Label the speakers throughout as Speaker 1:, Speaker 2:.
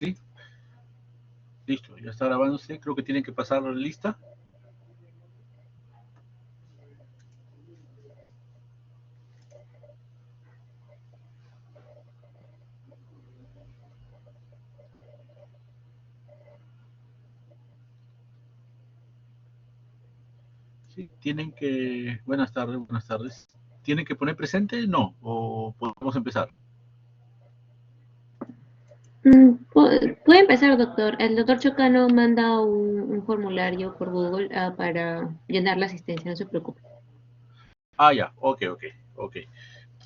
Speaker 1: ¿Sí? Listo, ya está grabándose. Creo que tienen que pasar la lista. Sí, tienen que... Buenas tardes, buenas tardes. ¿Tienen que poner presente? No, o podemos empezar.
Speaker 2: Puede empezar, doctor. El doctor Chocano manda un formulario por Google para llenar la asistencia, no se preocupe.
Speaker 1: Ah, ya, ok.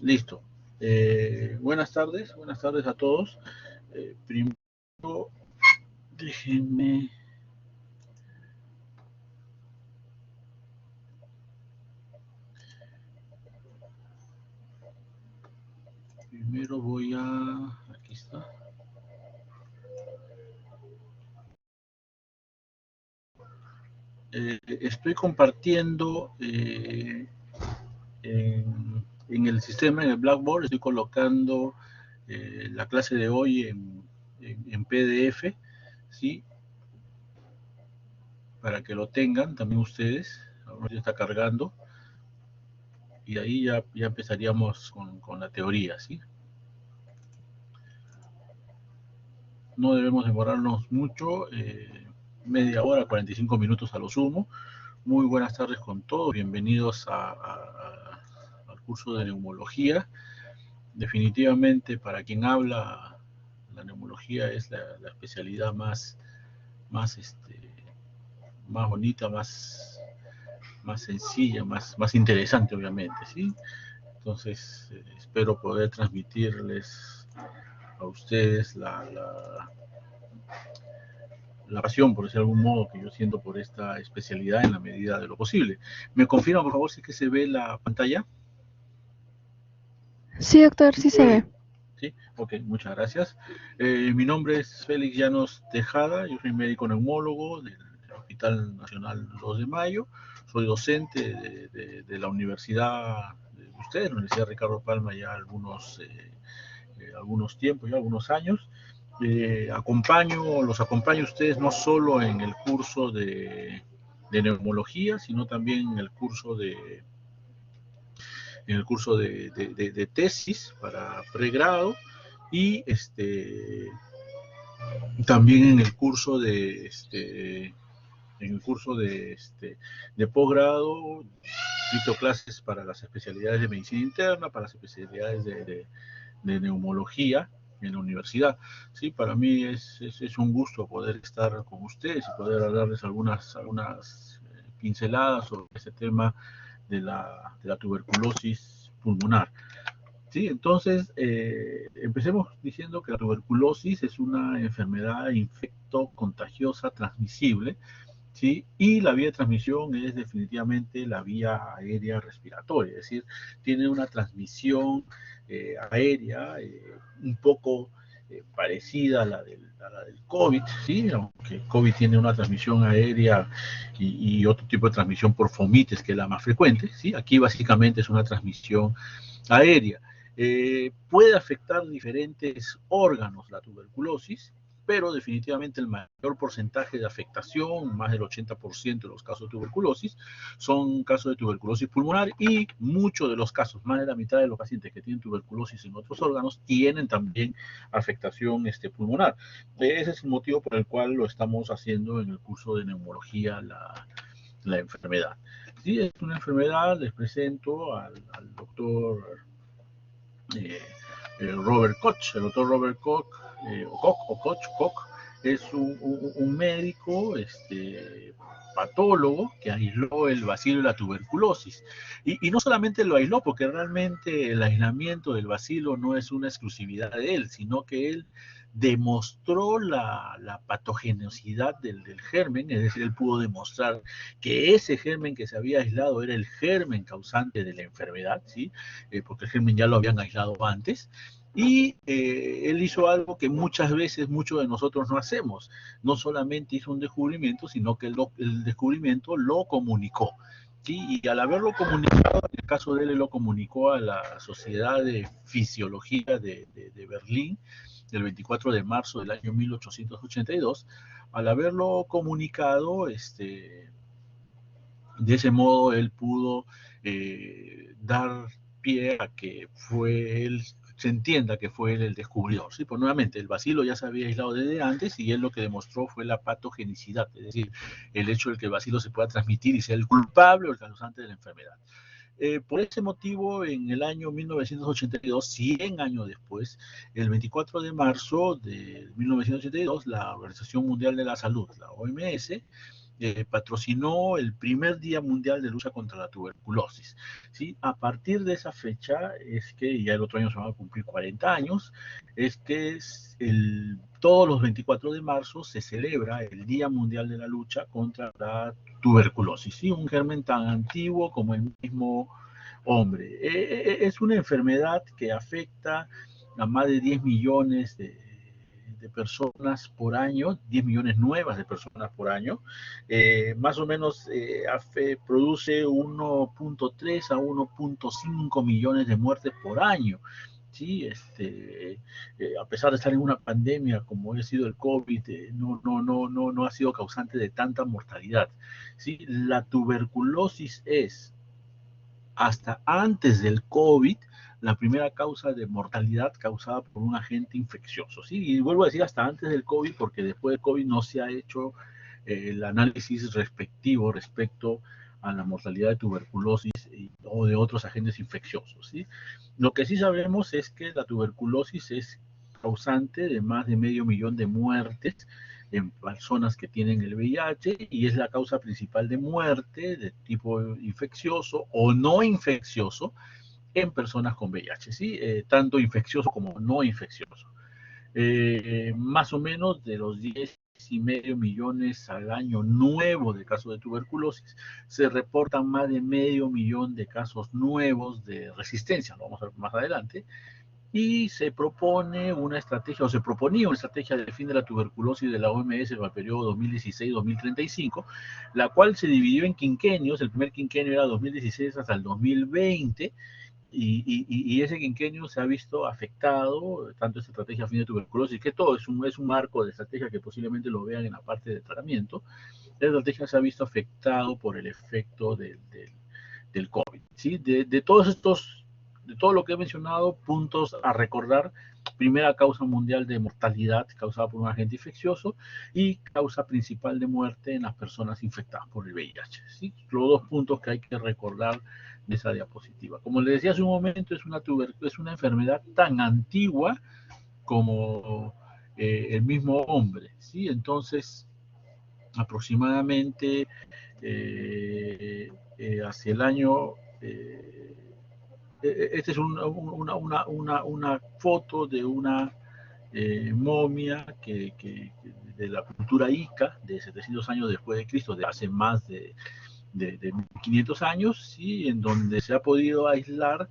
Speaker 1: Listo. Buenas tardes a todos. Primero, déjenme... Primero voy a... Aquí está. Estoy compartiendo en el sistema, en el Blackboard, estoy colocando la clase de hoy en PDF, ¿sí? Para que lo tengan también ustedes. Ahora ya está cargando. Y ahí ya empezaríamos con la teoría, ¿sí? No debemos demorarnos mucho, media hora, 45 minutos a lo sumo. Muy buenas tardes con todos, bienvenidos al curso de neumología. Definitivamente para quien habla, la neumología es la especialidad más bonita, más sencilla, más interesante, obviamente, ¿sí? Entonces, espero poder transmitirles a ustedes la pasión, por decir de algún modo, que yo siento por esta especialidad en la medida de lo posible. ¿Me confirma, por favor, si es que se ve la pantalla?
Speaker 3: Sí, doctor, sí se ve.
Speaker 1: Sí, ok, muchas gracias. Mi nombre es Félix Llanos Tejada, yo soy médico neumólogo del Hospital Nacional 2 de Mayo, soy docente de la universidad de ustedes, la Universidad Ricardo Palma, ya algunos tiempos, ya algunos años. Los acompaño a ustedes no solo en el curso de neumología, sino también en el curso de tesis para pregrado y también en el curso de posgrado, dicto clases para las especialidades de medicina interna, para las especialidades de neumología en la universidad. Sí, para mí es un gusto poder estar con ustedes y poder hablarles algunas pinceladas sobre este tema de la tuberculosis pulmonar. Sí, entonces empecemos diciendo que la tuberculosis es una enfermedad infecto contagiosa transmisible, ¿sí? Y la vía de transmisión es definitivamente la vía aérea respiratoria, es decir, tiene una transmisión aérea un poco parecida a la del COVID, ¿sí? Aunque COVID tiene una transmisión aérea y otro tipo de transmisión por fomites, que es la más frecuente, ¿sí? Aquí básicamente es una transmisión aérea. Puede afectar diferentes órganos la tuberculosis, pero definitivamente el mayor porcentaje de afectación, más del 80% de los casos de tuberculosis, son casos de tuberculosis pulmonar y muchos de los casos, más de la mitad de los pacientes que tienen tuberculosis en otros órganos, tienen también afectación pulmonar. Ese es el motivo por el cual lo estamos haciendo en el curso de neumología, la enfermedad. Sí, es una enfermedad, les presento al doctor eh, Robert Koch. El doctor Robert Koch, Koch, es un médico, patólogo que aisló el bacilo y la tuberculosis. Y no solamente lo aisló, porque realmente el aislamiento del bacilo no es una exclusividad de él, sino que él demostró la patogenosidad del germen, es decir, él pudo demostrar que ese germen que se había aislado era el germen causante de la enfermedad, ¿sí? Porque el germen ya lo habían aislado antes. Y él hizo algo que muchas veces muchos de nosotros no hacemos. No solamente hizo un descubrimiento, sino que el descubrimiento lo comunicó. ¿Sí? Y al haberlo comunicado, en el caso de él lo comunicó a la Sociedad de Fisiología de Berlín, el 24 de marzo del año 1882, al haberlo comunicado, de ese modo él pudo dar pie a que fue él, se entienda que fue él el descubridor. ¿Sí? Pues nuevamente, el bacilo ya se había aislado desde antes y él lo que demostró fue la patogenicidad, es decir, el hecho de que el bacilo se pueda transmitir y sea el culpable o el causante de la enfermedad. Por ese motivo, en el año 1982, 100 años después, el 24 de marzo de 1982, la Organización Mundial de la Salud, la OMS, patrocinó el primer Día Mundial de Lucha contra la Tuberculosis. ¿Sí? A partir de esa fecha, es que ya el otro año se van a cumplir 40 años, es que todos los 24 de marzo se celebra el Día Mundial de la Lucha contra la Tuberculosis. ¿Sí? Un germen tan antiguo como el mismo hombre. Es una enfermedad que afecta a más de 10 millones de personas por año, 10 millones nuevas de personas por año, más o menos produce 1.3 a 1.5 millones de muertes por año. Sí, a pesar de estar en una pandemia como ha sido el COVID, no ha sido causante de tanta mortalidad. ¿Sí? La tuberculosis es, hasta antes del COVID, la primera causa de mortalidad causada por un agente infeccioso. ¿Sí? Y vuelvo a decir hasta antes del COVID, porque después del COVID no se ha hecho el análisis respectivo respecto a la mortalidad de tuberculosis o de otros agentes infecciosos. ¿Sí? Lo que sí sabemos es que la tuberculosis es causante de más de 500.000 de muertes en personas que tienen el VIH y es la causa principal de muerte de tipo infeccioso o no infeccioso en personas con VIH, ¿sí? Tanto infeccioso como no infeccioso. Más o menos de los 10,5 millones al año nuevo de casos de tuberculosis, se reportan más de 500,000 de casos nuevos de resistencia, lo vamos a ver más adelante, y se propone una estrategia, o se proponía una estrategia de fin de la tuberculosis de la OMS para el periodo 2016-2035, la cual se dividió en quinquenios. El primer quinquenio era 2016 hasta el 2020, y ese quinquenio se ha visto afectado, tanto esta estrategia a fin de tuberculosis, que todo es un marco de estrategia que posiblemente lo vean en la parte de tratamiento. La estrategia se ha visto afectado por el efecto del COVID. ¿Sí? De todo lo que he mencionado, puntos a recordar: primera causa mundial de mortalidad causada por un agente infeccioso y causa principal de muerte en las personas infectadas por el VIH. ¿Sí? Los dos puntos que hay que recordar de esa diapositiva. Como les decía hace un momento, es una enfermedad tan antigua como el mismo hombre. ¿Sí? Entonces, aproximadamente hacia el año... esta es una foto de una momia de la cultura Ica, de 700 años después de Cristo, de hace más de 1500 años, ¿sí? En donde se ha podido aislar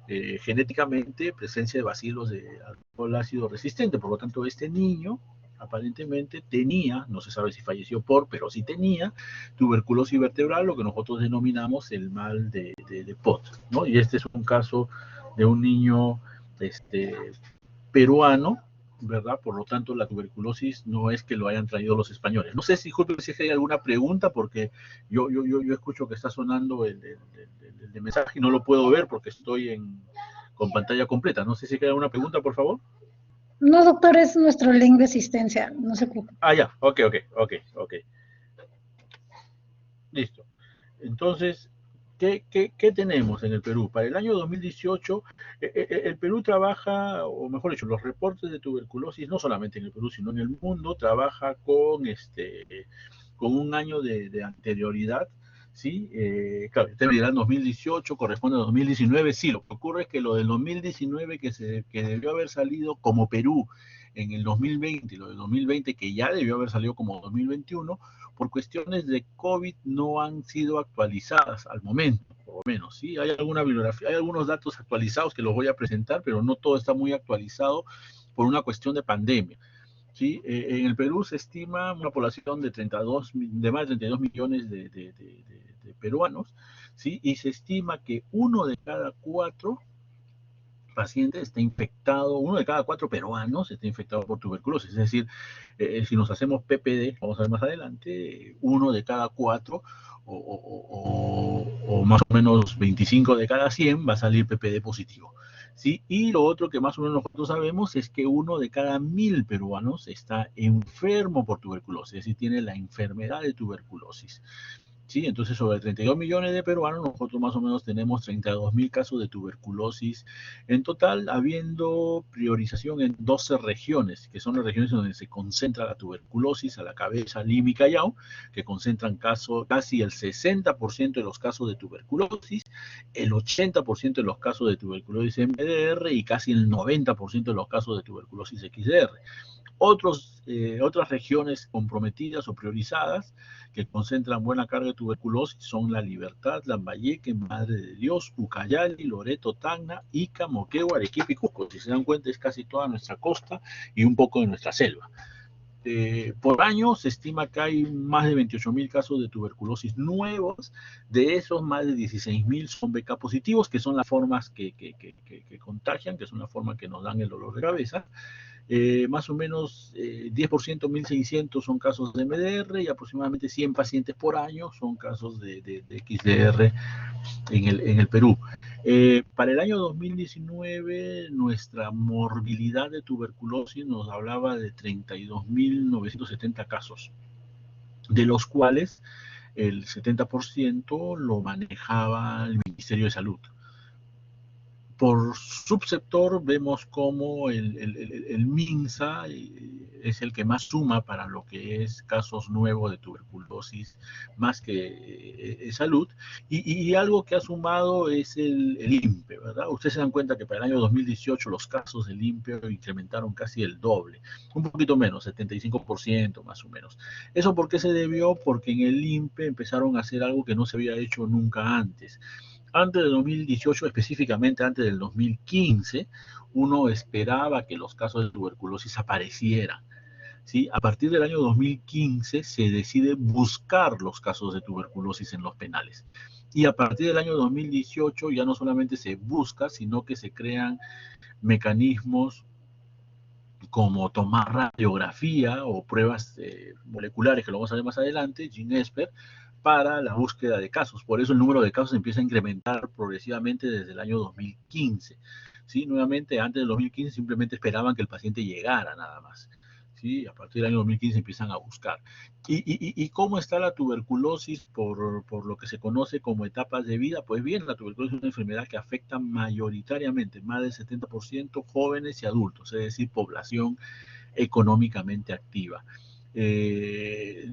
Speaker 1: genéticamente presencia de bacilos de alcohol ácido resistente. Por lo tanto, este niño aparentemente tenía, no se sabe si falleció pero sí tenía tuberculosis vertebral, lo que nosotros denominamos el mal de Pot, ¿no? Y este es un caso de un niño peruano, ¿verdad? Por lo tanto, la tuberculosis no es que lo hayan traído los españoles. No sé si, disculpe, si hay alguna pregunta, porque yo escucho que está sonando el mensaje y no lo puedo ver porque estoy con pantalla completa. No sé si hay alguna pregunta, por favor.
Speaker 3: No, doctor, es nuestro link de asistencia, no se preocupe.
Speaker 1: Ah, ya, ok. Listo. Entonces, ¿qué tenemos en el Perú? Para el año 2018, el Perú trabaja, o mejor dicho, los reportes de tuberculosis, no solamente en el Perú, sino en el mundo, trabaja con un año de anterioridad. ¿Sí? Claro, usted me dirá 2018, corresponde a 2019. Sí, lo que ocurre es que lo del 2019 que debió haber salido como Perú en el 2020, y lo del 2020 que ya debió haber salido como 2021, por cuestiones de COVID no han sido actualizadas al momento, por lo menos. ¿Sí? Hay alguna bibliografía, hay algunos datos actualizados que los voy a presentar, pero no todo está muy actualizado por una cuestión de pandemia. ¿Sí? En el Perú se estima una población de más de 32 millones de peruanos, ¿sí? Y se estima que 1 de cada 4 paciente está infectado, 1 de cada 4 peruanos está infectado por tuberculosis. Es decir, si nos hacemos PPD, vamos a ver más adelante, 1 de cada 4 o más o menos 25 de cada 100 va a salir PPD positivo. ¿Sí? Y lo otro que más o menos nosotros sabemos es que 1 de cada 1000 peruanos está enfermo por tuberculosis, es decir, tiene la enfermedad de tuberculosis. ¿Sí? Entonces, sobre 32 millones de peruanos, nosotros más o menos tenemos 32.000 casos de tuberculosis en total, habiendo priorización en 12 regiones, que son las regiones donde se concentra la tuberculosis, a la cabeza, Lima y Callao, que concentran casi el 60% de los casos de tuberculosis, el 80% de los casos de tuberculosis MDR y casi el 90% de los casos de tuberculosis XDR. Otras regiones comprometidas o priorizadas que concentran buena carga de tuberculosis son La Libertad, Lambayeque, Madre de Dios, Ucayali, Loreto, Tacna, Ica, Moquegua, Arequipa y Cusco. Si se dan cuenta, es casi toda nuestra costa y un poco de nuestra selva. Por año se estima que hay más de 28.000 casos de tuberculosis nuevos. De esos, más de 16.000 son BK positivos, que son las formas que contagian, que son las formas que nos dan el dolor de cabeza. Más o menos 10%, 1.600 son casos de MDR y aproximadamente 100 pacientes por año son casos de XDR en el Perú. Para el año 2019, nuestra morbilidad de tuberculosis nos hablaba de 32.970 casos, de los cuales el 70% lo manejaba el Ministerio de Salud. Por subsector vemos como el MINSA es el que más suma para lo que es casos nuevos de tuberculosis, más que salud, y algo que ha sumado es el INPE, ¿verdad? Ustedes se dan cuenta que para el año 2018 los casos del INPE incrementaron casi el doble, un poquito menos, 75% más o menos. ¿Eso por qué se debió? Porque en el INPE empezaron a hacer algo que no se había hecho nunca antes. Antes del 2018, específicamente antes del 2015, uno esperaba que los casos de tuberculosis aparecieran. ¿Sí? A partir del año 2015 se decide buscar los casos de tuberculosis en los penales. Y a partir del año 2018 ya no solamente se busca, sino que se crean mecanismos como tomar radiografía o pruebas moleculares, que lo vamos a ver más adelante, GeneSpert, para la búsqueda de casos. Por eso el número de casos empieza a incrementar progresivamente desde el año 2015. ¿Sí? Nuevamente, antes del 2015 simplemente esperaban que el paciente llegara nada más. ¿Sí? A partir del año 2015 empiezan a buscar. ¿Y cómo está la tuberculosis por lo que se conoce como etapas de vida? Pues bien, la tuberculosis es una enfermedad que afecta mayoritariamente, más del 70%, jóvenes y adultos, es decir, población económicamente activa.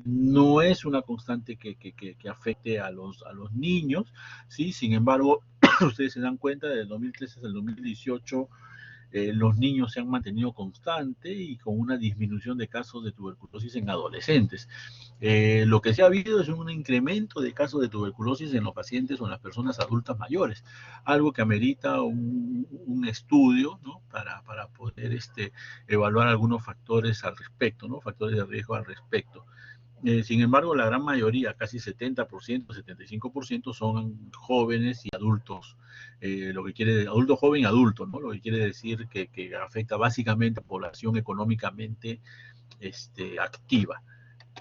Speaker 1: No es una constante que afecte a los niños, ¿sí? Sin embargo, ustedes se dan cuenta, del 2013 hasta el 2018, los niños se han mantenido constante y con una disminución de casos de tuberculosis en adolescentes. Lo que se ha habido es un incremento de casos de tuberculosis en los pacientes o en las personas adultas mayores, algo que amerita un estudio, ¿no? para poder evaluar algunos factores al respecto, ¿no? Factores de riesgo al respecto. Sin embargo, la gran mayoría, casi 70%, 75% son jóvenes y adultos, lo que quiere adulto joven y adulto, ¿no? Lo que quiere decir que afecta básicamente a población económicamente activa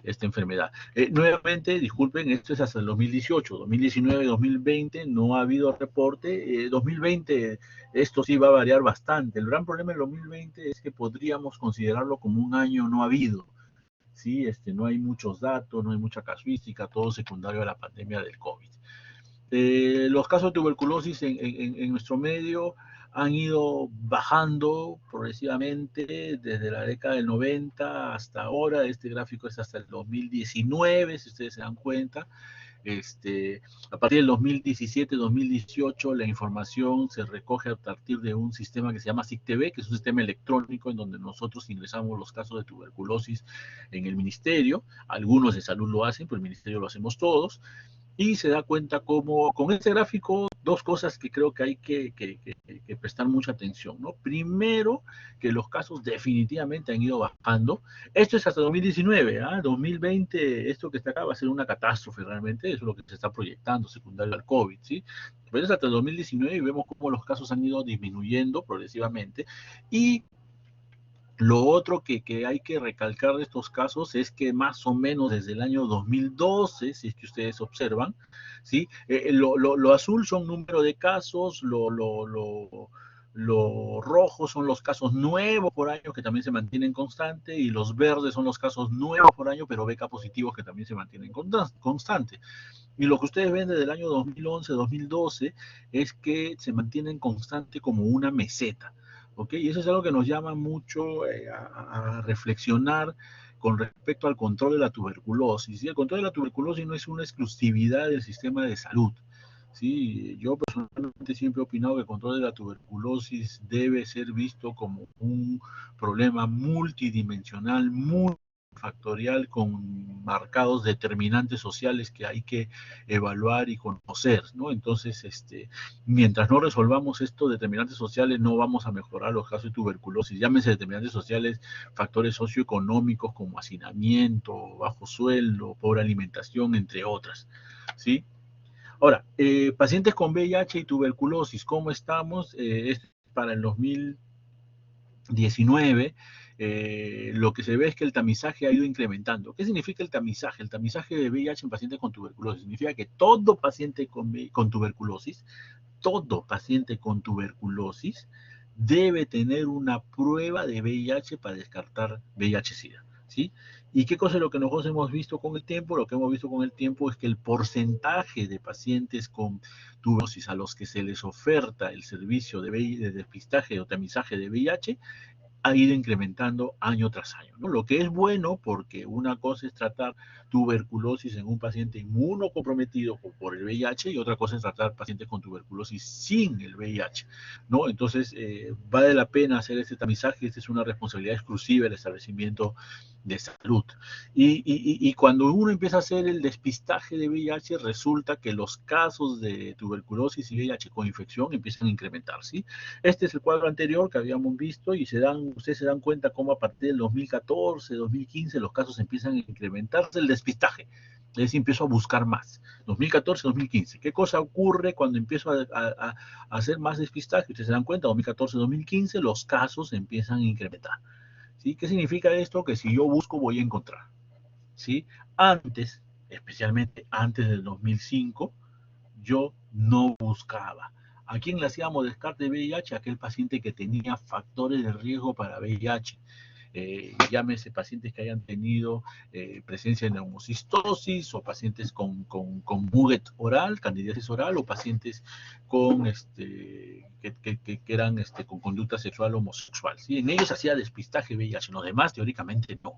Speaker 1: esta enfermedad. Nuevamente, disculpen, esto es hasta el 2018, 2019, 2020 no ha habido reporte, 2020 esto sí va a variar bastante. El gran problema del 2020 es que podríamos considerarlo como un año no habido. ¿Sí? No hay muchos datos, no hay mucha casuística, todo secundario a la pandemia del COVID. Los casos de tuberculosis en nuestro medio han ido bajando progresivamente desde la década del 90 hasta ahora. Este gráfico es hasta el 2019, si ustedes se dan cuenta. A partir del 2017, 2018, la información se recoge a partir de un sistema que se llama SICTV, que es un sistema electrónico en donde nosotros ingresamos los casos de tuberculosis en el ministerio. Algunos de salud lo hacen, pero el ministerio lo hacemos todos. Y se da cuenta cómo, con este gráfico, dos cosas que creo que hay que prestar mucha atención, ¿no? Primero, que los casos definitivamente han ido bajando. Esto es hasta 2019, ¿ah? 2020, esto que está acá va a ser una catástrofe realmente, eso es lo que se está proyectando, secundario al COVID, ¿sí? Pero es hasta 2019 y vemos cómo los casos han ido disminuyendo progresivamente. Y lo otro que hay que recalcar de estos casos es que más o menos desde el año 2012, si es que ustedes observan, ¿sí? Lo azul son número de casos, lo rojo son los casos nuevos por año que también se mantienen constantes y los verdes son los casos nuevos por año pero beca positivos que también se mantienen constantes. Y lo que ustedes ven desde el año 2011, 2012 es que se mantienen constante como una meseta. ¿Ok? Y eso es algo que nos llama mucho a reflexionar con respecto al control de la tuberculosis. Y el control de la tuberculosis no es una exclusividad del sistema de salud. Sí, yo personalmente siempre he opinado que el control de la tuberculosis debe ser visto como un problema multidimensional, multifactorial, con marcados determinantes sociales que hay que evaluar y conocer, ¿no? Entonces, mientras no resolvamos estos determinantes sociales, no vamos a mejorar los casos de tuberculosis. Llámense determinantes sociales, factores socioeconómicos como hacinamiento, bajo sueldo, pobre alimentación, entre otras, ¿sí? Ahora, pacientes con VIH y tuberculosis, ¿cómo estamos? Es para el 2019, lo que se ve es que el tamizaje ha ido incrementando. ¿Qué significa el tamizaje? El tamizaje de VIH en pacientes con tuberculosis significa que todo paciente con tuberculosis, todo paciente con tuberculosis debe tener una prueba de VIH para descartar VIH-Sida, ¿sí? ¿Y qué cosa es lo que nosotros hemos visto con el tiempo? Lo que hemos visto con el tiempo es que el porcentaje de pacientes con tuberculosis a los que se les oferta el servicio de despistaje o tamizaje de VIH ha ido incrementando año tras año, ¿no? Lo que es bueno porque una cosa es tratar tuberculosis en un paciente inmunocomprometido por el VIH y otra cosa es tratar pacientes con tuberculosis sin el VIH, ¿no? Entonces, vale la pena hacer este tamizaje, esta es una responsabilidad exclusiva del establecimiento de salud. Y cuando uno empieza a hacer el despistaje de VIH, resulta que los casos de tuberculosis y VIH con infección empiezan a incrementar, ¿sí? Este es el cuadro anterior que habíamos visto y ustedes se dan cuenta cómo a partir del 2014, 2015 los casos empiezan a incrementarse el despistaje. Es decir, empiezo a buscar más. 2014, 2015. ¿Qué cosa ocurre cuando empiezo a hacer más despistaje? Ustedes se dan cuenta, 2014, 2015 los casos empiezan a incrementar. ¿Sí? ¿Qué significa esto? Que si yo busco voy a encontrar. ¿Sí? Antes, especialmente antes del 2005, yo no buscaba. ¿A quién le hacíamos descarte de VIH? Aquel paciente que tenía factores de riesgo para VIH. Llámese pacientes que hayan tenido presencia de neumocistosis o pacientes con buget oral, candidiasis oral o pacientes con que eran con conducta sexual homosexual. ¿Sí? En ellos hacía despistaje VIH, en los demás teóricamente no.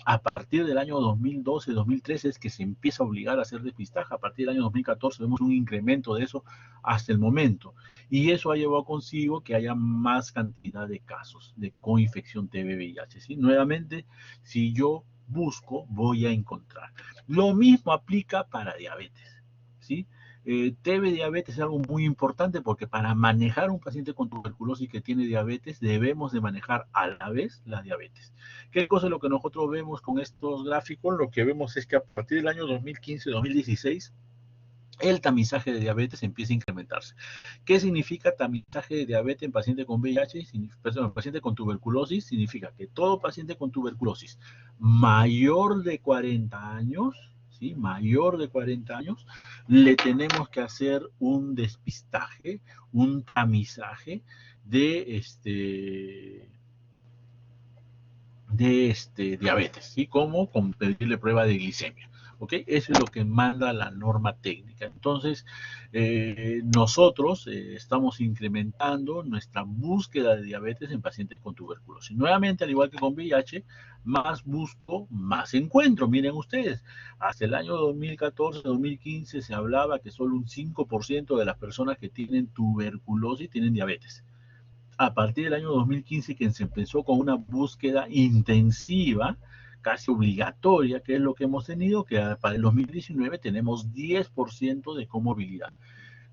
Speaker 1: A partir del año 2012, 2013 es que se empieza a obligar a hacer despistaje. A partir del año 2014 vemos un incremento de eso hasta el momento. Y eso ha llevado consigo que haya más cantidad de casos de coinfección TB-VIH. ¿Sí? Nuevamente, si yo busco, voy a encontrar. Lo mismo aplica para diabetes. ¿Sí? TB diabetes es algo muy importante porque para manejar un paciente con tuberculosis que tiene diabetes debemos de manejar a la vez la diabetes. ¿Qué cosa es lo que nosotros vemos con estos gráficos? Lo que vemos es que a partir del año 2015-2016 el tamizaje de diabetes empieza a incrementarse. ¿Qué significa tamizaje de diabetes en paciente con VIH? Perdón, en paciente con tuberculosis significa que todo paciente con tuberculosis mayor de 40 años, ¿sí? Mayor de 40 años, le tenemos que hacer un despistaje, un tamizaje de diabetes, ¿sí? Como con pedirle prueba de glicemia. ¿Ok? Eso es lo que manda la norma técnica. Entonces, nosotros estamos incrementando nuestra búsqueda de diabetes en pacientes con tuberculosis. Nuevamente, al igual que con VIH, más busco, más encuentro. Miren ustedes, hasta el año 2014, 2015 se hablaba que solo un 5% de las personas que tienen tuberculosis tienen diabetes. A partir del año 2015, que se empezó con una búsqueda intensiva, casi obligatoria, que es lo que hemos tenido, que para el 2019 tenemos 10% de comorbilidad.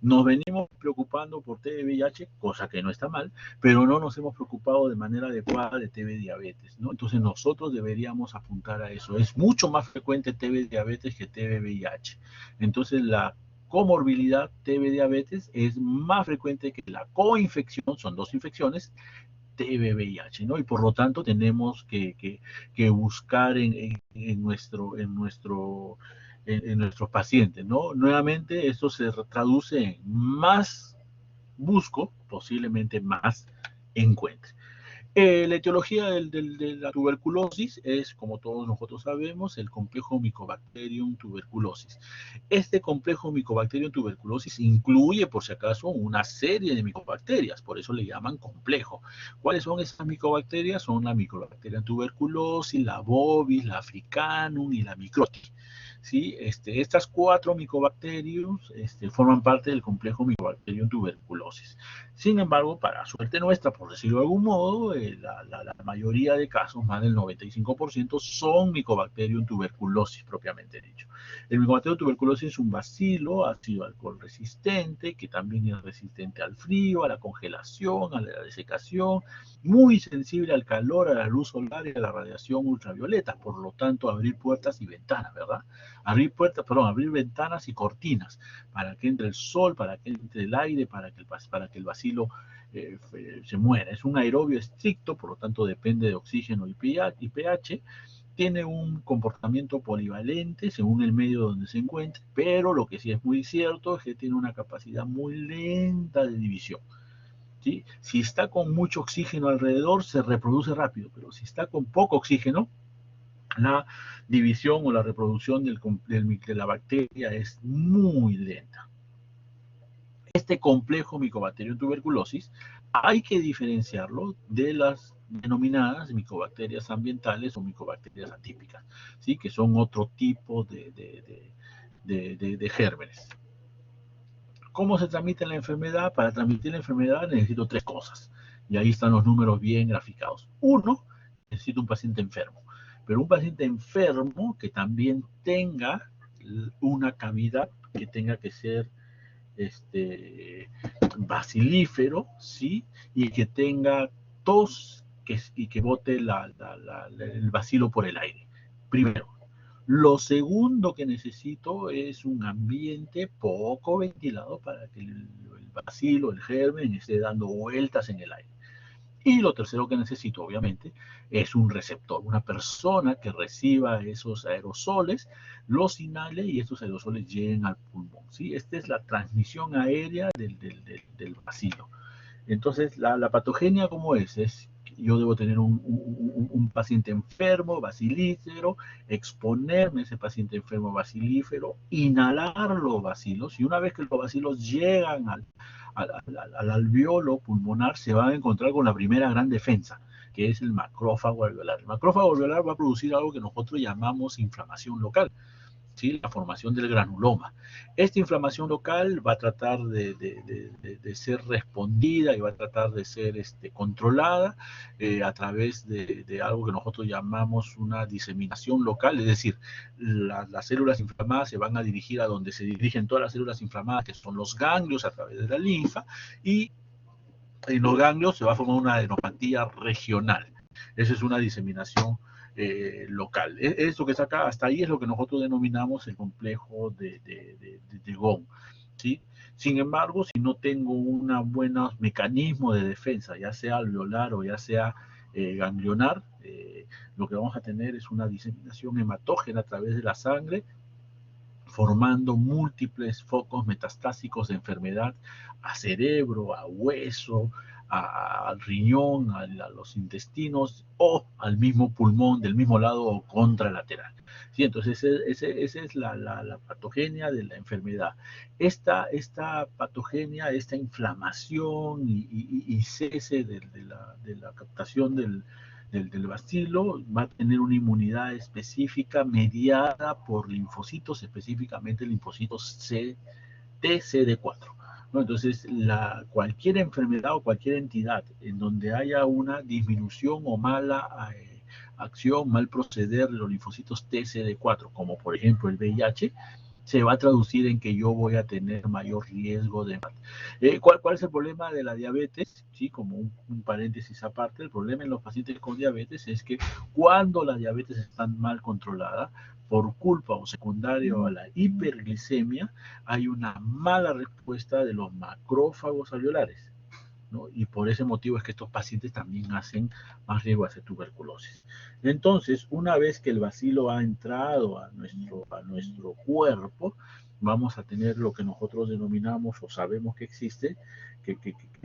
Speaker 1: Nos venimos preocupando por TB VIH, cosa que no está mal, pero no nos hemos preocupado de manera adecuada de TB diabetes, ¿no? Entonces nosotros deberíamos apuntar a eso. Es mucho más frecuente TB diabetes que TB VIH. Entonces la comorbilidad TB diabetes es más frecuente que la coinfección, son dos infecciones, TB VIH, ¿no? Y por lo tanto tenemos que buscar en nuestros pacientes, ¿no? Nuevamente, esto se traduce en más busco, posiblemente más encuentre. La etiología de la tuberculosis es, como todos nosotros sabemos, el complejo Mycobacterium tuberculosis. Este complejo Mycobacterium tuberculosis incluye, por si acaso, una serie de micobacterias, por eso le llaman complejo. ¿Cuáles son esas micobacterias? Son la Mycobacterium tuberculosis, la bovis, la africanum y la microtis. ¿Sí? Estas 4 micobacterios forman parte del complejo Mycobacterium tuberculosis. Sin embargo, para suerte nuestra, por decirlo de algún modo, la mayoría de casos, más del 95%, son Mycobacterium tuberculosis propiamente dicho. El Mycobacterium tuberculosis es un bacilo ácido alcohol resistente, que también es resistente al frío, a la congelación, a la desecación, muy sensible al calor, a la luz solar y a la radiación ultravioleta, por lo tanto, abrir puertas y ventanas, ¿verdad? Abrir ventanas y cortinas para que entre el sol, para que entre el aire, para que el bacilo se muera. Es un aerobio estricto, por lo tanto depende de oxígeno y pH. Tiene un comportamiento polivalente según el medio donde se encuentre, pero lo que sí es muy cierto es que tiene una capacidad muy lenta de división. ¿Sí? Si está con mucho oxígeno alrededor, se reproduce rápido, pero si está con poco oxígeno, la división o la reproducción de la bacteria es muy lenta. Este complejo Mycobacterium tuberculosis hay que diferenciarlo de las denominadas micobacterias ambientales o micobacterias atípicas, ¿sí? Que son otro tipo de gérmenes. ¿Cómo se transmite la enfermedad? Para transmitir la enfermedad necesito 3 cosas, y ahí están los números bien graficados. 1, necesito un paciente enfermo, pero un paciente enfermo que también tenga una cavidad que tenga que ser bacilífero, ¿sí? Y que tenga tos y que bote el bacilo por el aire. Primero. Lo segundo que necesito es un ambiente poco ventilado para que el bacilo, el germen, esté dando vueltas en el aire. Y lo tercero que necesito, obviamente, es un receptor, una persona que reciba esos aerosoles, los inhale y estos aerosoles lleguen al pulmón. ¿Sí? Esta es la transmisión aérea del bacilo. Entonces, la patogenia, ¿cómo es? Yo debo tener un paciente enfermo, bacilífero, exponerme a ese paciente enfermo bacilífero, inhalar los bacilos, y una vez que los bacilos llegan al alveolo pulmonar, se van a encontrar con la primera gran defensa, que es el macrófago alveolar. El macrófago alveolar va a producir algo que nosotros llamamos inflamación local, ¿sí? La formación del granuloma. Esta inflamación local va a tratar de ser respondida y va a tratar de ser controlada a través de algo que nosotros llamamos una diseminación local, es decir, las células inflamadas se van a dirigir a donde se dirigen todas las células inflamadas, que son los ganglios a través de la linfa, y en los ganglios se va a formar una adenopatía regional. Esa es una diseminación local. Esto que está acá, hasta ahí es lo que nosotros denominamos el complejo de Gone, ¿sí? Sin embargo, si no tengo un buen mecanismo de defensa, ya sea alveolar o ya sea ganglionar, lo que vamos a tener es una diseminación hematógena a través de la sangre, formando múltiples focos metastásicos de enfermedad a cerebro, a hueso, al riñón, a los intestinos o al mismo pulmón del mismo lado contralateral. ¿Sí? Entonces, esa es la patogenia de la enfermedad. Esta patogenia, esta inflamación y cese de la captación del bacilo va a tener una inmunidad específica mediada por linfocitos, específicamente linfocitos TCD4. ¿No? Entonces, cualquier enfermedad o cualquier entidad en donde haya una disminución o mala acción, mal proceder de los linfocitos TCD4, como por ejemplo el VIH, se va a traducir en que yo voy a tener mayor riesgo de muerte. ¿Cuál es el problema de la diabetes? Sí, como un paréntesis aparte, el problema en los pacientes con diabetes es que cuando la diabetes está mal controlada, por culpa o secundario a la hiperglicemia, hay una mala respuesta de los macrófagos alveolares, ¿no? Y por ese motivo es que estos pacientes también hacen más riesgo de hacer tuberculosis. Entonces, una vez que el bacilo ha entrado a nuestro cuerpo, vamos a tener lo que nosotros denominamos o sabemos que existe, que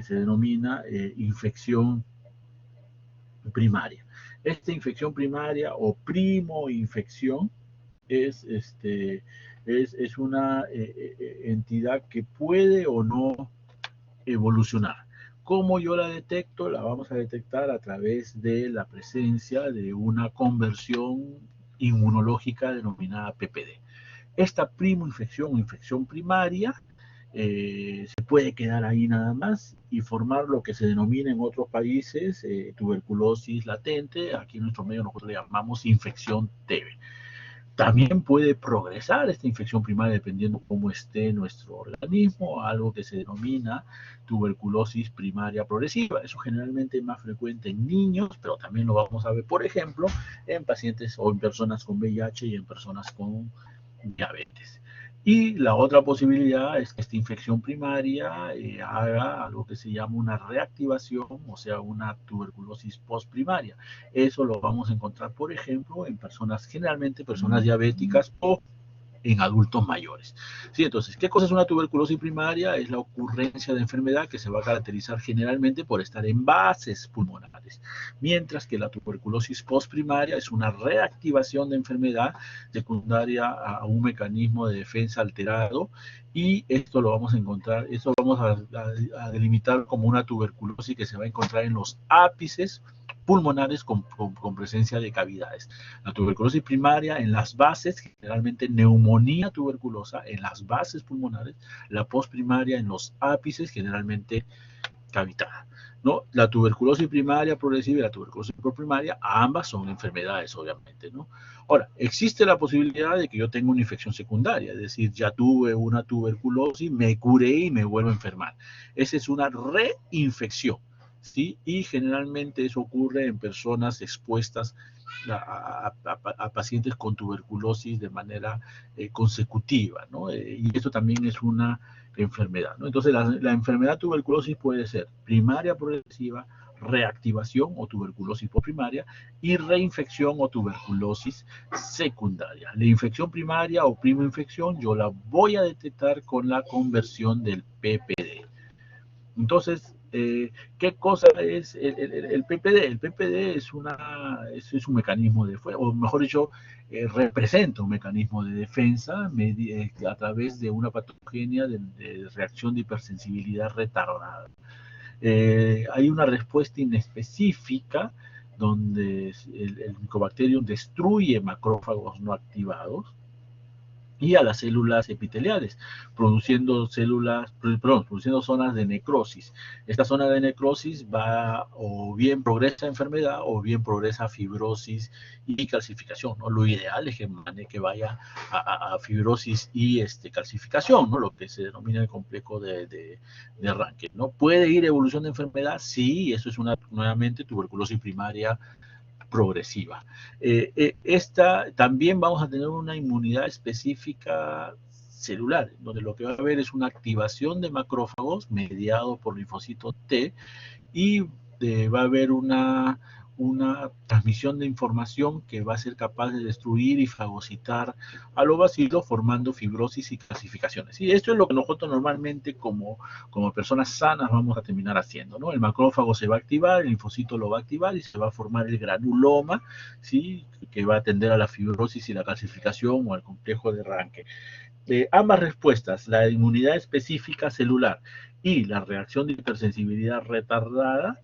Speaker 1: se denomina infección primaria. Esta infección primaria o primoinfección es una entidad que puede o no evolucionar. ¿Cómo yo la detecto? La vamos a detectar a través de la presencia de una conversión inmunológica denominada PPD. Esta primoinfección o infección primaria se puede quedar ahí nada más y formar lo que se denomina en otros países tuberculosis latente. Aquí en nuestro medio nosotros le llamamos infección TB. También puede progresar esta infección primaria dependiendo cómo esté nuestro organismo, algo que se denomina tuberculosis primaria progresiva. Eso generalmente es más frecuente en niños, pero también lo vamos a ver, por ejemplo, en pacientes o en personas con VIH y en personas con diabetes. Y la otra posibilidad es que esta infección primaria haga algo que se llama una reactivación, o sea, una tuberculosis postprimaria. Eso lo vamos a encontrar, por ejemplo, en personas, generalmente personas diabéticas o en adultos mayores. Sí, entonces, ¿qué cosa es una tuberculosis primaria? Es la ocurrencia de enfermedad que se va a caracterizar generalmente por estar en bases pulmonares, mientras que la tuberculosis postprimaria es una reactivación de enfermedad secundaria a un mecanismo de defensa alterado, y esto lo vamos a encontrar, esto lo vamos a delimitar como una tuberculosis que se va a encontrar en los ápices pulmonares con presencia de cavidades. La tuberculosis primaria en las bases, generalmente neumonía tuberculosa en las bases pulmonares, la postprimaria en los ápices, generalmente cavitada, ¿no? La tuberculosis primaria progresiva y la tuberculosis postprimaria, ambas son enfermedades, obviamente, ¿no? Ahora, existe la posibilidad de que yo tenga una infección secundaria, es decir, ya tuve una tuberculosis, me curé y me vuelvo a enfermar. Esa es una reinfección, ¿sí? Y generalmente eso ocurre en personas expuestas a pacientes con tuberculosis de manera consecutiva, ¿no? Y esto también es una enfermedad, ¿no? Entonces, la enfermedad tuberculosis puede ser primaria progresiva, reactivación o tuberculosis postprimaria y reinfección o tuberculosis secundaria. La infección primaria o primoinfección yo la voy a detectar con la conversión del PPD. Entonces, ¿qué cosa es el PPD? El PPD es un mecanismo de defensa, o mejor dicho, representa un mecanismo de defensa a través de una patogenia de reacción de hipersensibilidad retardada. Hay una respuesta inespecífica donde el Mycobacterium destruye macrófagos no activados y a las células epiteliales, produciendo zonas de necrosis. Esta zona de necrosis va o bien progresa enfermedad o bien progresa fibrosis y calcificación, ¿no? Lo ideal es que vaya a fibrosis y calcificación, ¿no? Lo que se denomina el complejo de Rankin, ¿no? ¿Puede ir evolución de enfermedad? Sí, eso es nuevamente tuberculosis primaria progresiva. Esta también vamos a tener una inmunidad específica celular, donde lo que va a haber es una activación de macrófagos mediado por linfocitos T y va a haber una transmisión de información que va a ser capaz de destruir y fagocitar a los bacilos formando fibrosis y calcificaciones. Y esto es lo que nosotros normalmente como personas sanas vamos a terminar haciendo, ¿no? El macrófago se va a activar, el linfocito lo va a activar y se va a formar el granuloma, ¿sí? Que va a atender a la fibrosis y la calcificación o al complejo de Rankin. Ambas respuestas, la inmunidad específica celular y la reacción de hipersensibilidad retardada,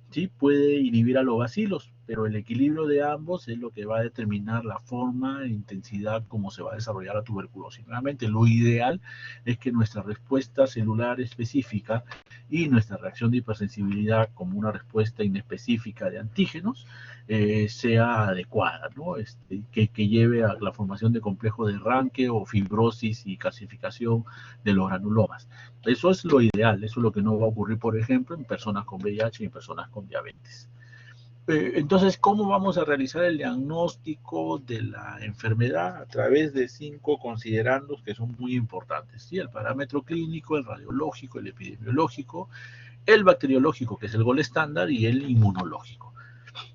Speaker 1: sí, puede inhibir a los bacilos, pero el equilibrio de ambos es lo que va a determinar la forma e intensidad como se va a desarrollar la tuberculosis. Realmente lo ideal es que nuestra respuesta celular específica y nuestra reacción de hipersensibilidad como una respuesta inespecífica de antígenos sea adecuada, ¿no? Que lleve a la formación de complejos de Ranke o fibrosis y calcificación de los granulomas. Eso es lo ideal, eso es lo que no va a ocurrir, por ejemplo, en personas con VIH y en personas con diabetes. Entonces, ¿cómo vamos a realizar el diagnóstico de la enfermedad? A través de 5 considerandos que son muy importantes, ¿sí? El parámetro clínico, el radiológico, el epidemiológico, el bacteriológico, que es el gold estándar, y el inmunológico.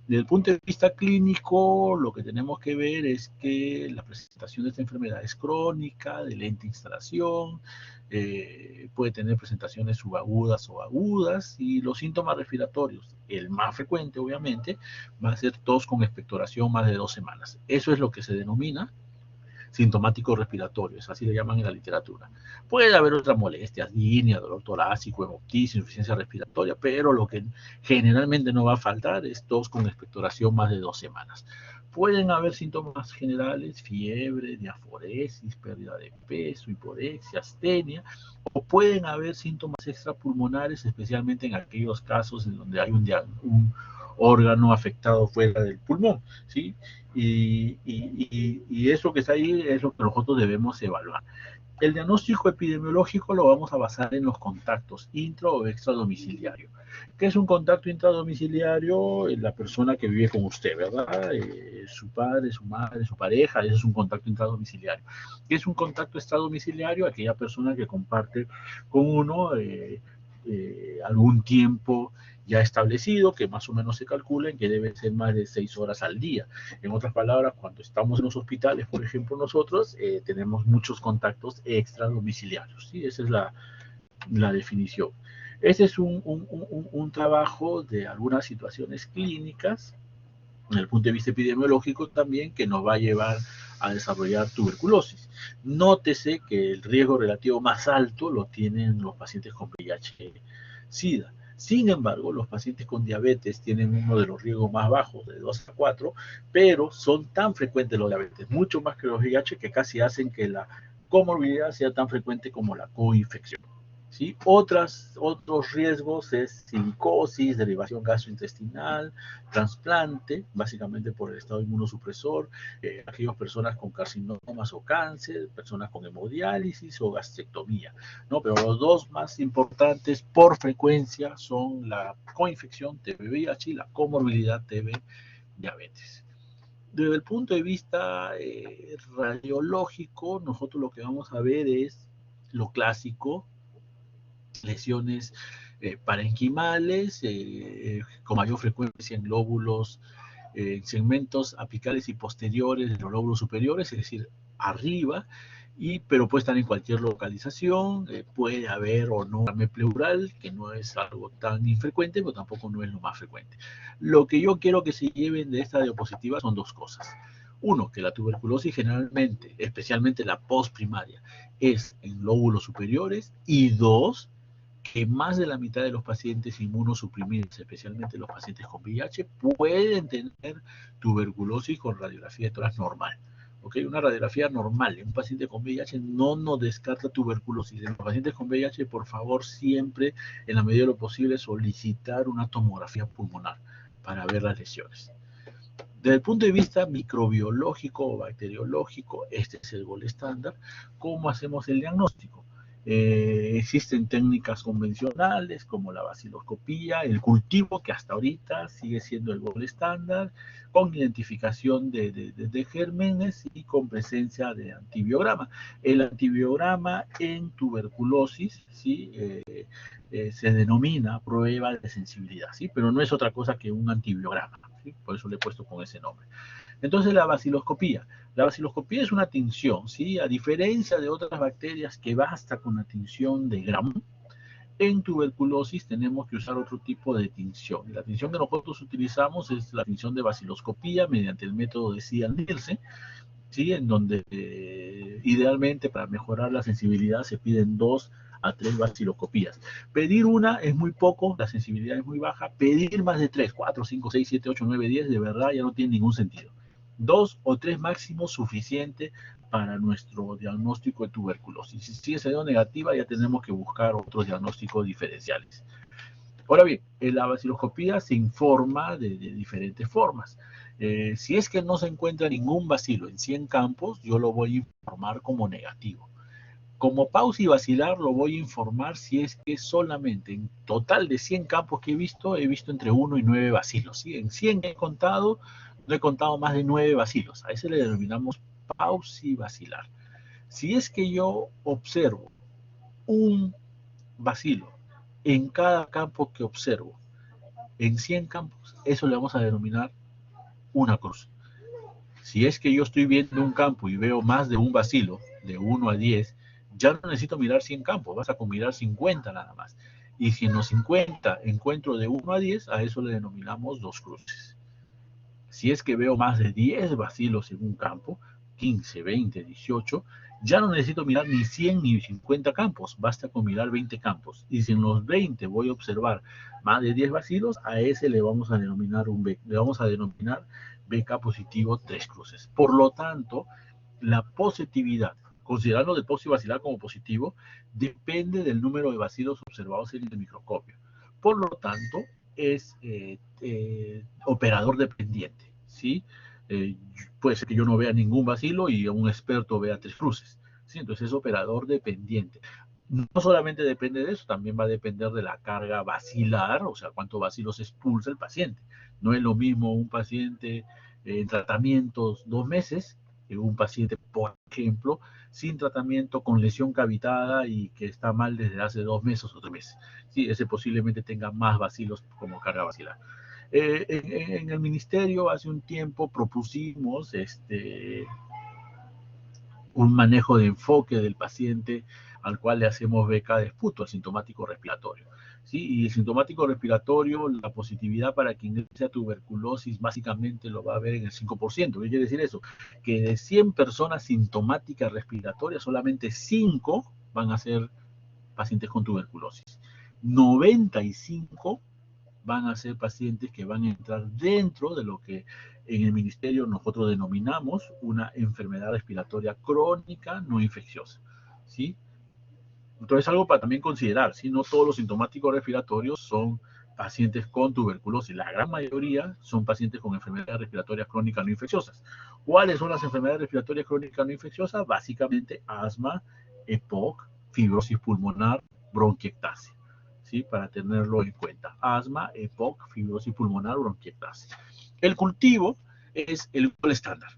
Speaker 1: Desde el punto de vista clínico, lo que tenemos que ver es que la presentación de esta enfermedad es crónica, de lenta instalación, puede tener presentaciones subagudas o agudas, y los síntomas respiratorios, el más frecuente obviamente, va a ser tos con expectoración más de 2 semanas. Eso es lo que se denomina sintomáticos respiratorios, así le llaman en la literatura. Puede haber otras molestias, disnea, dolor torácico, hemoptisis, insuficiencia respiratoria, pero lo que generalmente no va a faltar es tos con expectoración más de 2 semanas. Pueden haber síntomas generales, fiebre, diaforesis, pérdida de peso, hiporexia, astenia, o pueden haber síntomas extrapulmonares, especialmente en aquellos casos en donde hay un órgano afectado fuera del pulmón, ¿sí? Y eso que está ahí es lo que nosotros debemos evaluar. El diagnóstico epidemiológico lo vamos a basar en los contactos intra o extradomiciliario. ¿Qué es un contacto intradomiciliario? La persona que vive con usted, ¿verdad? Su padre, su madre, su pareja, ese es un contacto intradomiciliario. ¿Qué es un contacto extradomiciliario? Aquella persona que comparte con uno algún tiempo ya establecido, que más o menos se calcula en que debe ser más de 6 horas al día. En otras palabras, cuando estamos en los hospitales, por ejemplo, nosotros tenemos muchos contactos extradomiciliarios, ¿sí? Esa es la definición. Ese es un trabajo de algunas situaciones clínicas, desde el punto de vista epidemiológico también, que nos va a llevar a desarrollar tuberculosis. Nótese que el riesgo relativo más alto lo tienen los pacientes con VIH-Sida. Sin embargo, los pacientes con diabetes tienen uno de los riesgos más bajos, de 2 a 4, pero son tan frecuentes los diabetes, mucho más que los VIH, que casi hacen que la comorbilidad sea tan frecuente como la coinfección. ¿Sí? Otros riesgos es silicosis, derivación gastrointestinal, trasplante, básicamente por el estado inmunosupresor, aquellas personas con carcinomas o cáncer, personas con hemodiálisis o gastrectomía, ¿no? Pero los dos más importantes por frecuencia son la coinfección TB-VIH y la comorbilidad TB-diabetes. Desde el punto de vista radiológico, nosotros lo que vamos a ver es lo clásico, lesiones parenquimales con mayor frecuencia en lóbulos, segmentos apicales y posteriores de los lóbulos superiores, es decir, arriba, pero puede estar en cualquier localización, puede haber o no derrame pleural, que no es algo tan infrecuente, pero tampoco no es lo más frecuente. Lo que yo quiero que se lleven de esta diapositiva son 2 cosas. Uno, que la tuberculosis generalmente, especialmente la postprimaria, es en lóbulos superiores, y 2, que más de la mitad de los pacientes inmunosuprimidos, especialmente los pacientes con VIH, pueden tener tuberculosis con radiografía de tórax normal. ¿Okay? Una radiografía normal en un paciente con VIH no nos descarta tuberculosis. En los pacientes con VIH, por favor, siempre, en la medida de lo posible, solicitar una tomografía pulmonar para ver las lesiones. Desde el punto de vista microbiológico o bacteriológico, este es el gold estándar. ¿Cómo hacemos el diagnóstico? Existen técnicas convencionales como la baciloscopía, el cultivo, que hasta ahorita sigue siendo el gold estándar, con identificación de gérmenes y con presencia de antibiograma. El antibiograma en tuberculosis, ¿sí? Se denomina prueba de sensibilidad, ¿sí? Pero no es otra cosa que un antibiograma, ¿sí? Por eso le he puesto con ese nombre. Entonces, la baciloscopía. La baciloscopía es una tinción, ¿sí? A diferencia de otras bacterias que basta con la tinción de Gram, en tuberculosis tenemos que usar otro tipo de tinción. Y la tinción que nosotros utilizamos es la tinción de baciloscopía mediante el método de Ziehl-Neelsen, ¿sí? En donde idealmente para mejorar la sensibilidad se piden 2 a 3 baciloscopías. Pedir una es muy poco, la sensibilidad es muy baja. Pedir más de 3, 4, 5, 6, 7, 8, 9, 10, de verdad ya no tiene ningún sentido. 2 o 3 máximo suficiente para nuestro diagnóstico de tuberculosis. Si sigue siendo negativa, ya tenemos que buscar otros diagnósticos diferenciales. Ahora bien, en la baciloscopía se informa de diferentes formas. Si es que no se encuentra ningún bacilo en 100 campos, yo lo voy a informar como negativo. Como pausi bacilar lo voy a informar si es que solamente en total de 100 campos que he visto entre 1 y 9 bacilos. ¿Sí? En 100 he contado, no he contado más de 9 bacilos. A ese le denominamos pausi bacilar. Si es que yo observo un bacilo en cada campo que observo, en 100 campos, eso le vamos a denominar una cruz. Si es que yo estoy viendo un campo y veo más de un bacilo, de 1 a 10, ya no necesito mirar 100 campos, vas a mirar 50 nada más. Y si en los 50 encuentro de 1 a 10, a eso le denominamos 2 cruces. Si es que veo más de 10 bacilos en un campo, 15, 20, 18, ya no necesito mirar ni 100 ni 50 campos, basta con mirar 20 campos. Y si en los 20 voy a observar más de 10 bacilos, a ese le vamos a denominar BK positivo 3 cruces. Por lo tanto, la positividad, considerando el pausi bacilar como positivo, depende del número de bacilos observados en el microscopio. Por lo tanto, es operador dependiente, ¿sí? Puede ser que yo no vea ningún bacilo y un experto vea 3 cruces, ¿sí? Entonces es operador dependiente. No solamente depende de eso, también va a depender de la carga bacilar, o sea, cuántos bacilos expulsa el paciente. No es lo mismo un paciente en tratamientos 2 meses que un paciente, por ejemplo, sin tratamiento, con lesión cavitada y que está mal desde hace 2 meses o 3 meses. Sí, ese posiblemente tenga más bacilos como carga bacilar. En el ministerio hace un tiempo propusimos un manejo de enfoque del paciente al cual le hacemos beca de esputo, asintomático respiratorio. ¿Sí? Y el sintomático respiratorio, la positividad para que ingrese a tuberculosis básicamente lo va a ver en el 5%. ¿Qué quiere decir eso? Que de 100 personas sintomáticas respiratorias, solamente 5 van a ser pacientes con tuberculosis. 95 van a ser pacientes que van a entrar dentro de lo que en el ministerio nosotros denominamos una enfermedad respiratoria crónica no infecciosa, ¿sí? Entonces, algo para también considerar, ¿sí? No todos los sintomáticos respiratorios son pacientes con tuberculosis. La gran mayoría son pacientes con enfermedades respiratorias crónicas no infecciosas. ¿Cuáles son las enfermedades respiratorias crónicas no infecciosas? Básicamente asma, EPOC, fibrosis pulmonar, bronquiectasia. ¿Sí? Para tenerlo en cuenta. Asma, EPOC, fibrosis pulmonar, bronquiectasia. El cultivo es el gol estándar,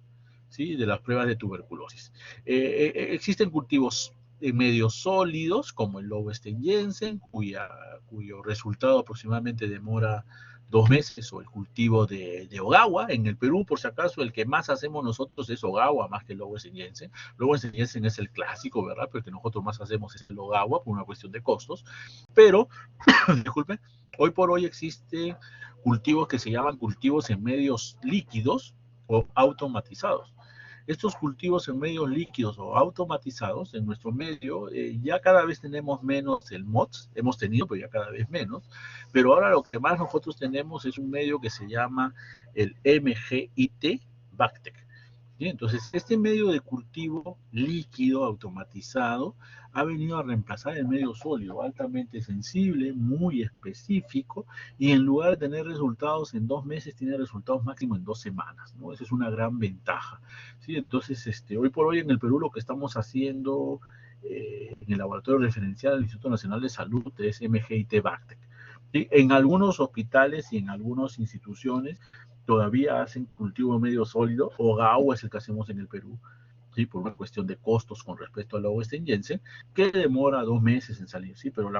Speaker 1: ¿sí? De las pruebas de tuberculosis. Existen cultivos medios sólidos, como el Lowenstein-Jensen, cuyo resultado aproximadamente demora 2 meses, o el cultivo de Ogawa. En el Perú, por si acaso, el que más hacemos nosotros es Ogawa, más que el Lowenstein-Jensen. Lowenstein-Jensen es el clásico, ¿verdad? Pero el que nosotros más hacemos es el Ogawa, por una cuestión de costos. Pero, disculpe, hoy por hoy existen cultivos que se llaman cultivos en medios líquidos o automatizados. Estos cultivos en medios líquidos o automatizados en nuestro medio, ya cada vez tenemos menos el MOTS, hemos tenido, pero ya cada vez menos, pero ahora lo que más nosotros tenemos es un medio que se llama el MGIT Bactec. ¿Sí? Entonces, este medio de cultivo líquido automatizado ha venido a reemplazar el medio sólido, altamente sensible, muy específico, y en lugar de tener resultados en 2 meses, tiene resultados máximo en 2 semanas, ¿no? Esa es una gran ventaja. ¿Sí? Entonces, hoy por hoy en el Perú lo que estamos haciendo en el laboratorio referencial del Instituto Nacional de Salud es MGIT Bactec. ¿Sí? En algunos hospitales y en algunas instituciones todavía hacen cultivo medio sólido, o GAU es el que hacemos en el Perú, ¿sí? Por una cuestión de costos con respecto a la Lowenstein-Jensen, que demora 2 meses en salir, ¿sí? Pero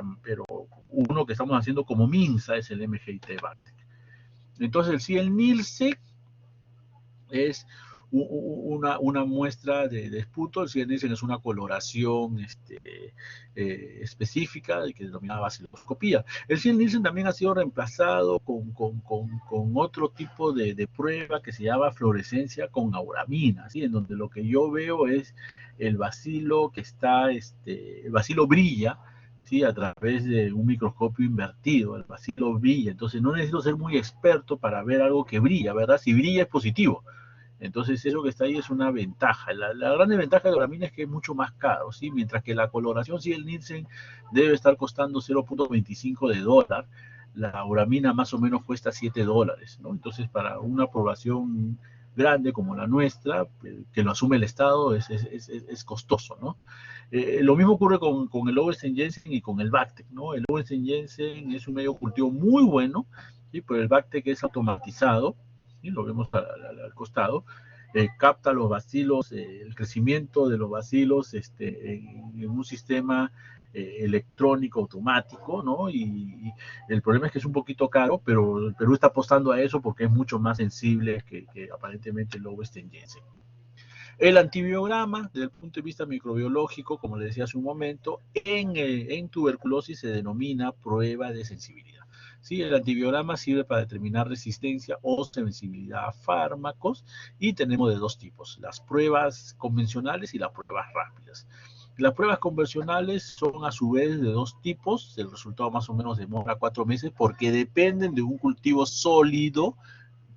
Speaker 1: uno que estamos haciendo como MINSA es el MGIT Bactec. Entonces, el NILSE es una muestra de esputo. El CNS es una coloración específica que denominada baciloscopía. El CNS también ha sido reemplazado con otro tipo de prueba que se llama fluorescencia con auramina, ¿sí? En donde lo que yo veo es el bacilo que está, el bacilo brilla, ¿sí? A través de un microscopio invertido, el bacilo brilla. Entonces no necesito ser muy experto para ver algo que brilla, ¿verdad? Si brilla es positivo. Entonces eso que está ahí es una ventaja. La gran ventaja de la uramina es que es mucho más caro, ¿sí? Mientras que la coloración, sí, el Nielsen debe estar costando 0.25 de dólar, la uramina más o menos cuesta 7 dólares, ¿no? Entonces para una población grande como la nuestra, que lo asume el Estado, es costoso, ¿no? Lo mismo ocurre con el Oversten Jensen y con el Bactec, ¿no? El Oversten Jensen es un medio cultivo muy bueno, ¿sí? Pero el Bactec es automatizado, ¿sí? Lo vemos al costado, capta los bacilos, el crecimiento de los bacilos en un sistema electrónico automático, ¿no? Y el problema es que es un poquito caro, pero el Perú está apostando a eso porque es mucho más sensible que aparentemente el Oversten Jensen. El antibiograma, desde el punto de vista microbiológico, como les decía hace un momento, en tuberculosis se denomina prueba de sensibilidad. ¿Sí? El antibiograma sirve para determinar resistencia o sensibilidad a fármacos y tenemos de dos tipos, las pruebas convencionales y las pruebas rápidas. Las pruebas convencionales son a su vez de dos tipos, el resultado más o menos demora 4 meses porque dependen de un cultivo sólido,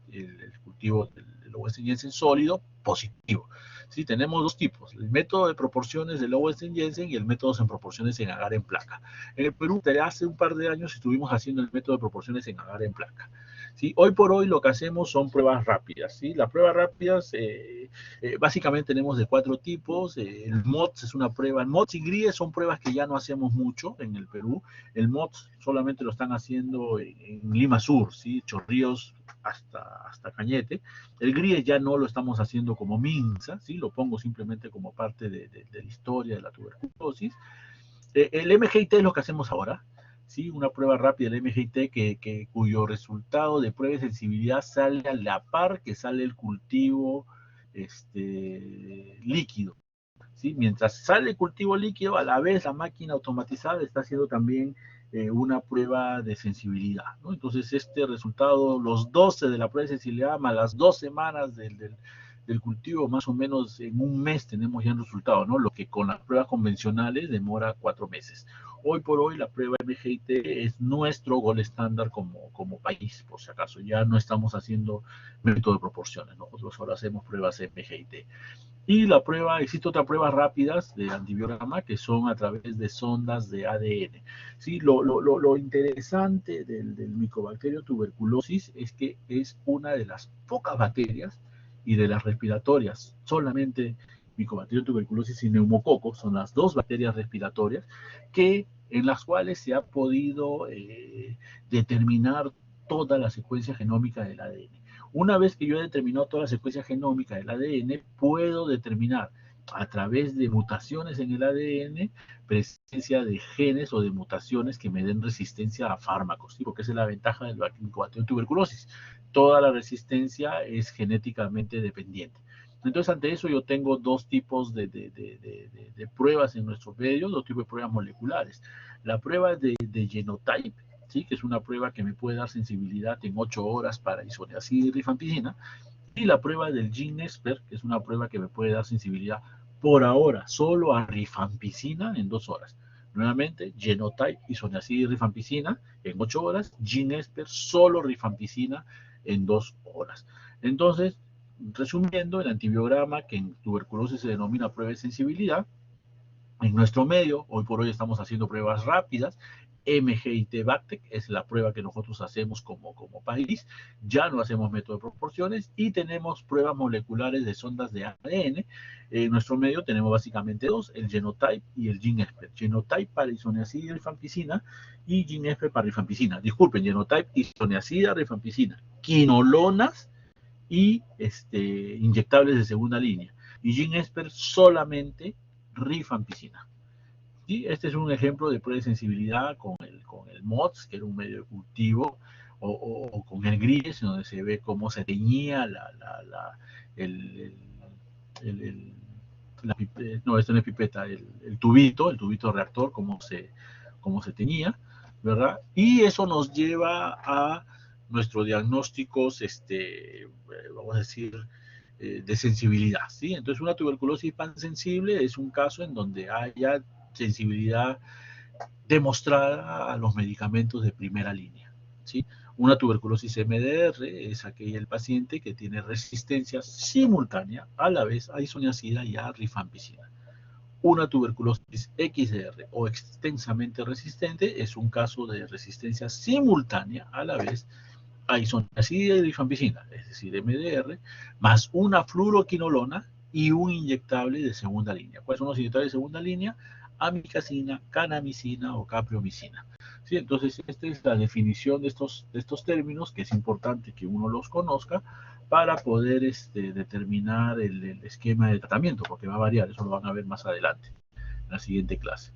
Speaker 1: el cultivo del Oversten Jensen sólido, positivo. Sí, tenemos dos tipos, el método de proporciones del Oversten Jensen y el método en proporciones en agar en placa. En el Perú, hace un par de años estuvimos haciendo el método de proporciones en agar en placa. ¿Sí? Hoy por hoy lo que hacemos son pruebas rápidas. ¿Sí? Las pruebas rápidas básicamente tenemos de 4 tipos. El MOTS es una prueba. El MOTS y GRIE son pruebas que ya no hacemos mucho en el Perú. El MOTS solamente lo están haciendo en Lima Sur, ¿sí? Chorrillos hasta Cañete. El GRIE ya no lo estamos haciendo como MINSA, ¿sí? Lo pongo simplemente como parte de la historia de la tuberculosis. El MGIT es lo que hacemos ahora, ¿sí? Una prueba rápida del MGIT cuyo resultado de prueba de sensibilidad sale a la par que sale el cultivo líquido. ¿Sí? Mientras sale el cultivo líquido, a la vez la máquina automatizada está haciendo también una prueba de sensibilidad, ¿no? Entonces este resultado, los 12 de la prueba de sensibilidad más las 2 semanas del cultivo, más o menos en un mes tenemos ya el resultado, ¿no? Lo que con las pruebas convencionales demora 4 meses. Hoy por hoy la prueba MGIT es nuestro gol estándar como país, por si acaso. Ya no estamos haciendo método de proporciones, nosotros ahora hacemos pruebas MGIT. Y existe otra prueba rápidas de antibiograma que son a través de sondas de ADN. ¿Sí? Lo interesante del Mycobacterium tuberculosis es que es una de las pocas bacterias y de las respiratorias, solamente Mycobacterium tuberculosis y neumococo, son las dos bacterias respiratorias en las cuales se ha podido determinar toda la secuencia genómica del ADN. Una vez que yo he determinado toda la secuencia genómica del ADN, puedo determinar a través de mutaciones en el ADN presencia de genes o de mutaciones que me den resistencia a fármacos, ¿sí? Porque esa es la ventaja del Mycobacterium tuberculosis. Toda la resistencia es genéticamente dependiente. Entonces, ante eso yo tengo dos tipos de pruebas en nuestro medio, dos tipos de pruebas moleculares. La prueba de genotype, ¿sí? Que es una prueba que me puede dar sensibilidad en 8 horas para isoniazida y rifampicina, y la prueba del GeneXpert, que es una prueba que me puede dar sensibilidad por ahora solo a rifampicina en 2 horas. Nuevamente, genotype, isoniazida y rifampicina en 8 horas, GeneXpert solo rifampicina en 2 horas. Entonces, resumiendo, el antibiograma, que en tuberculosis se denomina prueba de sensibilidad, en nuestro medio, hoy por hoy estamos haciendo pruebas rápidas. MGIT Bactec es la prueba que nosotros hacemos como país. Ya no hacemos método de proporciones y tenemos pruebas moleculares de sondas de ADN. En nuestro medio tenemos básicamente dos, el Genotype y el GeneXpert. Genotype para isoniazida y rifampicina y GeneXpert para rifampicina. Disculpen, Genotype, isoniazida, rifampicina, quinolonas y inyectables de segunda línea. Y GeneXpert solamente rifampicina. ¿Sí? Este es un ejemplo de prueba de sensibilidad con el MOTS, que era un medio de cultivo, o con el GRIES, donde se ve cómo se teñía no, esto no es pipeta, el tubito reactor, cómo se teñía, ¿verdad? Y eso nos lleva a nuestros diagnósticos, vamos a decir, de sensibilidad, ¿sí? Entonces una tuberculosis pansensible es un caso en donde haya sensibilidad demostrada a los medicamentos de primera línea, ¿sí? Una tuberculosis MDR es el paciente que tiene resistencia simultánea a la vez a isoniazida y a rifampicina. Una tuberculosis XR o extensamente resistente es un caso de resistencia simultánea a la vez a isoniazida y rifampicina, es decir, MDR, más una fluoroquinolona y un inyectable de segunda línea. ¿Cuáles son los inyectables de segunda línea? Amikacina, kanamicina o capreomicina. ¿Sí? Entonces, esta es la definición de estos términos, que es importante que uno los conozca para poder determinar el esquema de tratamiento, porque va a variar, eso lo van a ver más adelante, en la siguiente clase.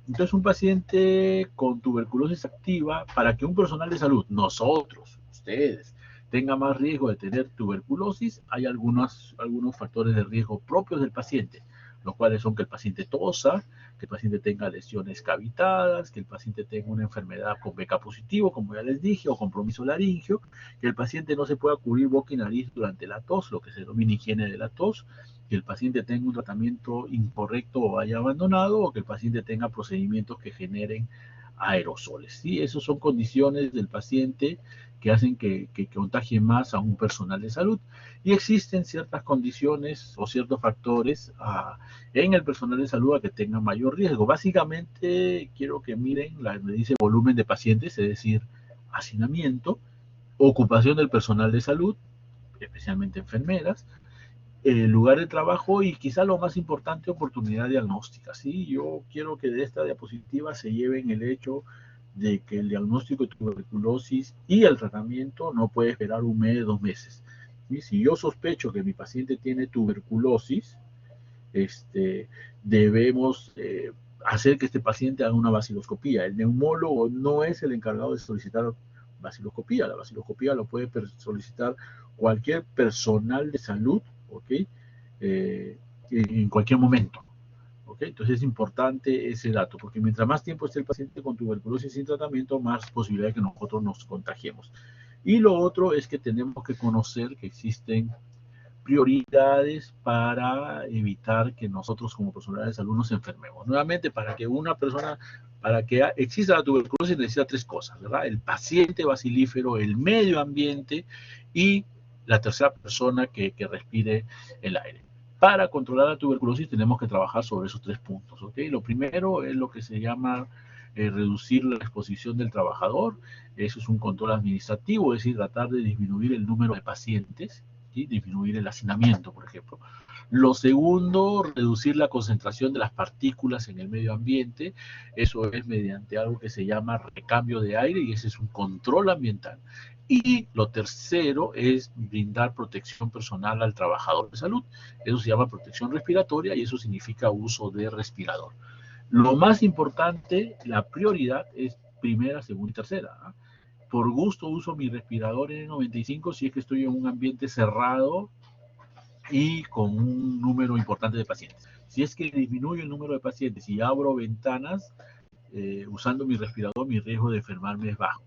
Speaker 1: Entonces, un paciente con tuberculosis activa, para que un personal de salud, nosotros, ustedes, tenga más riesgo de tener tuberculosis, hay algunos factores de riesgo propios del paciente, los cuales son que el paciente tosa, que el paciente tenga lesiones cavitadas, que el paciente tenga una enfermedad con BK positivo, como ya les dije, o compromiso laringio, que el paciente no se pueda cubrir boca y nariz durante la tos, lo que se denomina higiene de la tos, que el paciente tenga un tratamiento incorrecto o haya abandonado, o que el paciente tenga procedimientos que generen aerosoles. ¿Sí? Esas son condiciones del paciente que hacen que contagie más a un personal de salud. Y existen ciertas condiciones o ciertos factores en el personal de salud a que tengan mayor riesgo. Básicamente, quiero que miren, me dice volumen de pacientes, es decir, hacinamiento, ocupación del personal de salud, especialmente enfermeras, lugar de trabajo y quizá lo más importante, oportunidad diagnóstica. ¿Sí? Yo quiero que de esta diapositiva se lleven el hecho de que el diagnóstico de tuberculosis y el tratamiento no puede esperar un mes, 2 meses. ¿Sí? Si yo sospecho que mi paciente tiene tuberculosis, debemos hacer que este paciente haga una vaciloscopía. El neumólogo no es el encargado de solicitar vaciloscopía. La vaciloscopía lo puede solicitar cualquier personal de salud, ¿ok? En cualquier momento. ¿Okay? Entonces es importante ese dato, porque mientras más tiempo esté el paciente con tuberculosis sin tratamiento, más posibilidad de que nosotros nos contagiemos. Y lo otro es que tenemos que conocer que existen prioridades para evitar que nosotros como personal de salud nos enfermemos. Nuevamente, para que exista la tuberculosis necesita 3 cosas, ¿verdad? El paciente bacilífero, el medio ambiente y la tercera persona que respire el aire. Para controlar la tuberculosis tenemos que trabajar sobre esos 3 puntos, ¿ok? Lo primero es lo que se llama reducir la exposición del trabajador. Eso es un control administrativo, es decir, tratar de disminuir el número de pacientes, ¿sí? Disminuir el hacinamiento, por ejemplo. Lo segundo, reducir la concentración de las partículas en el medio ambiente. Eso es mediante algo que se llama recambio de aire y ese es un control ambiental. Y lo tercero es brindar protección personal al trabajador de salud. Eso se llama protección respiratoria y eso significa uso de respirador. Lo más importante, la prioridad es primera, segunda y tercera. ¿Ah? Por gusto uso mi respirador N95 si es que estoy en un ambiente cerrado y con un número importante de pacientes. Si es que disminuyo el número de pacientes y abro ventanas usando mi respirador, mi riesgo de enfermarme es bajo.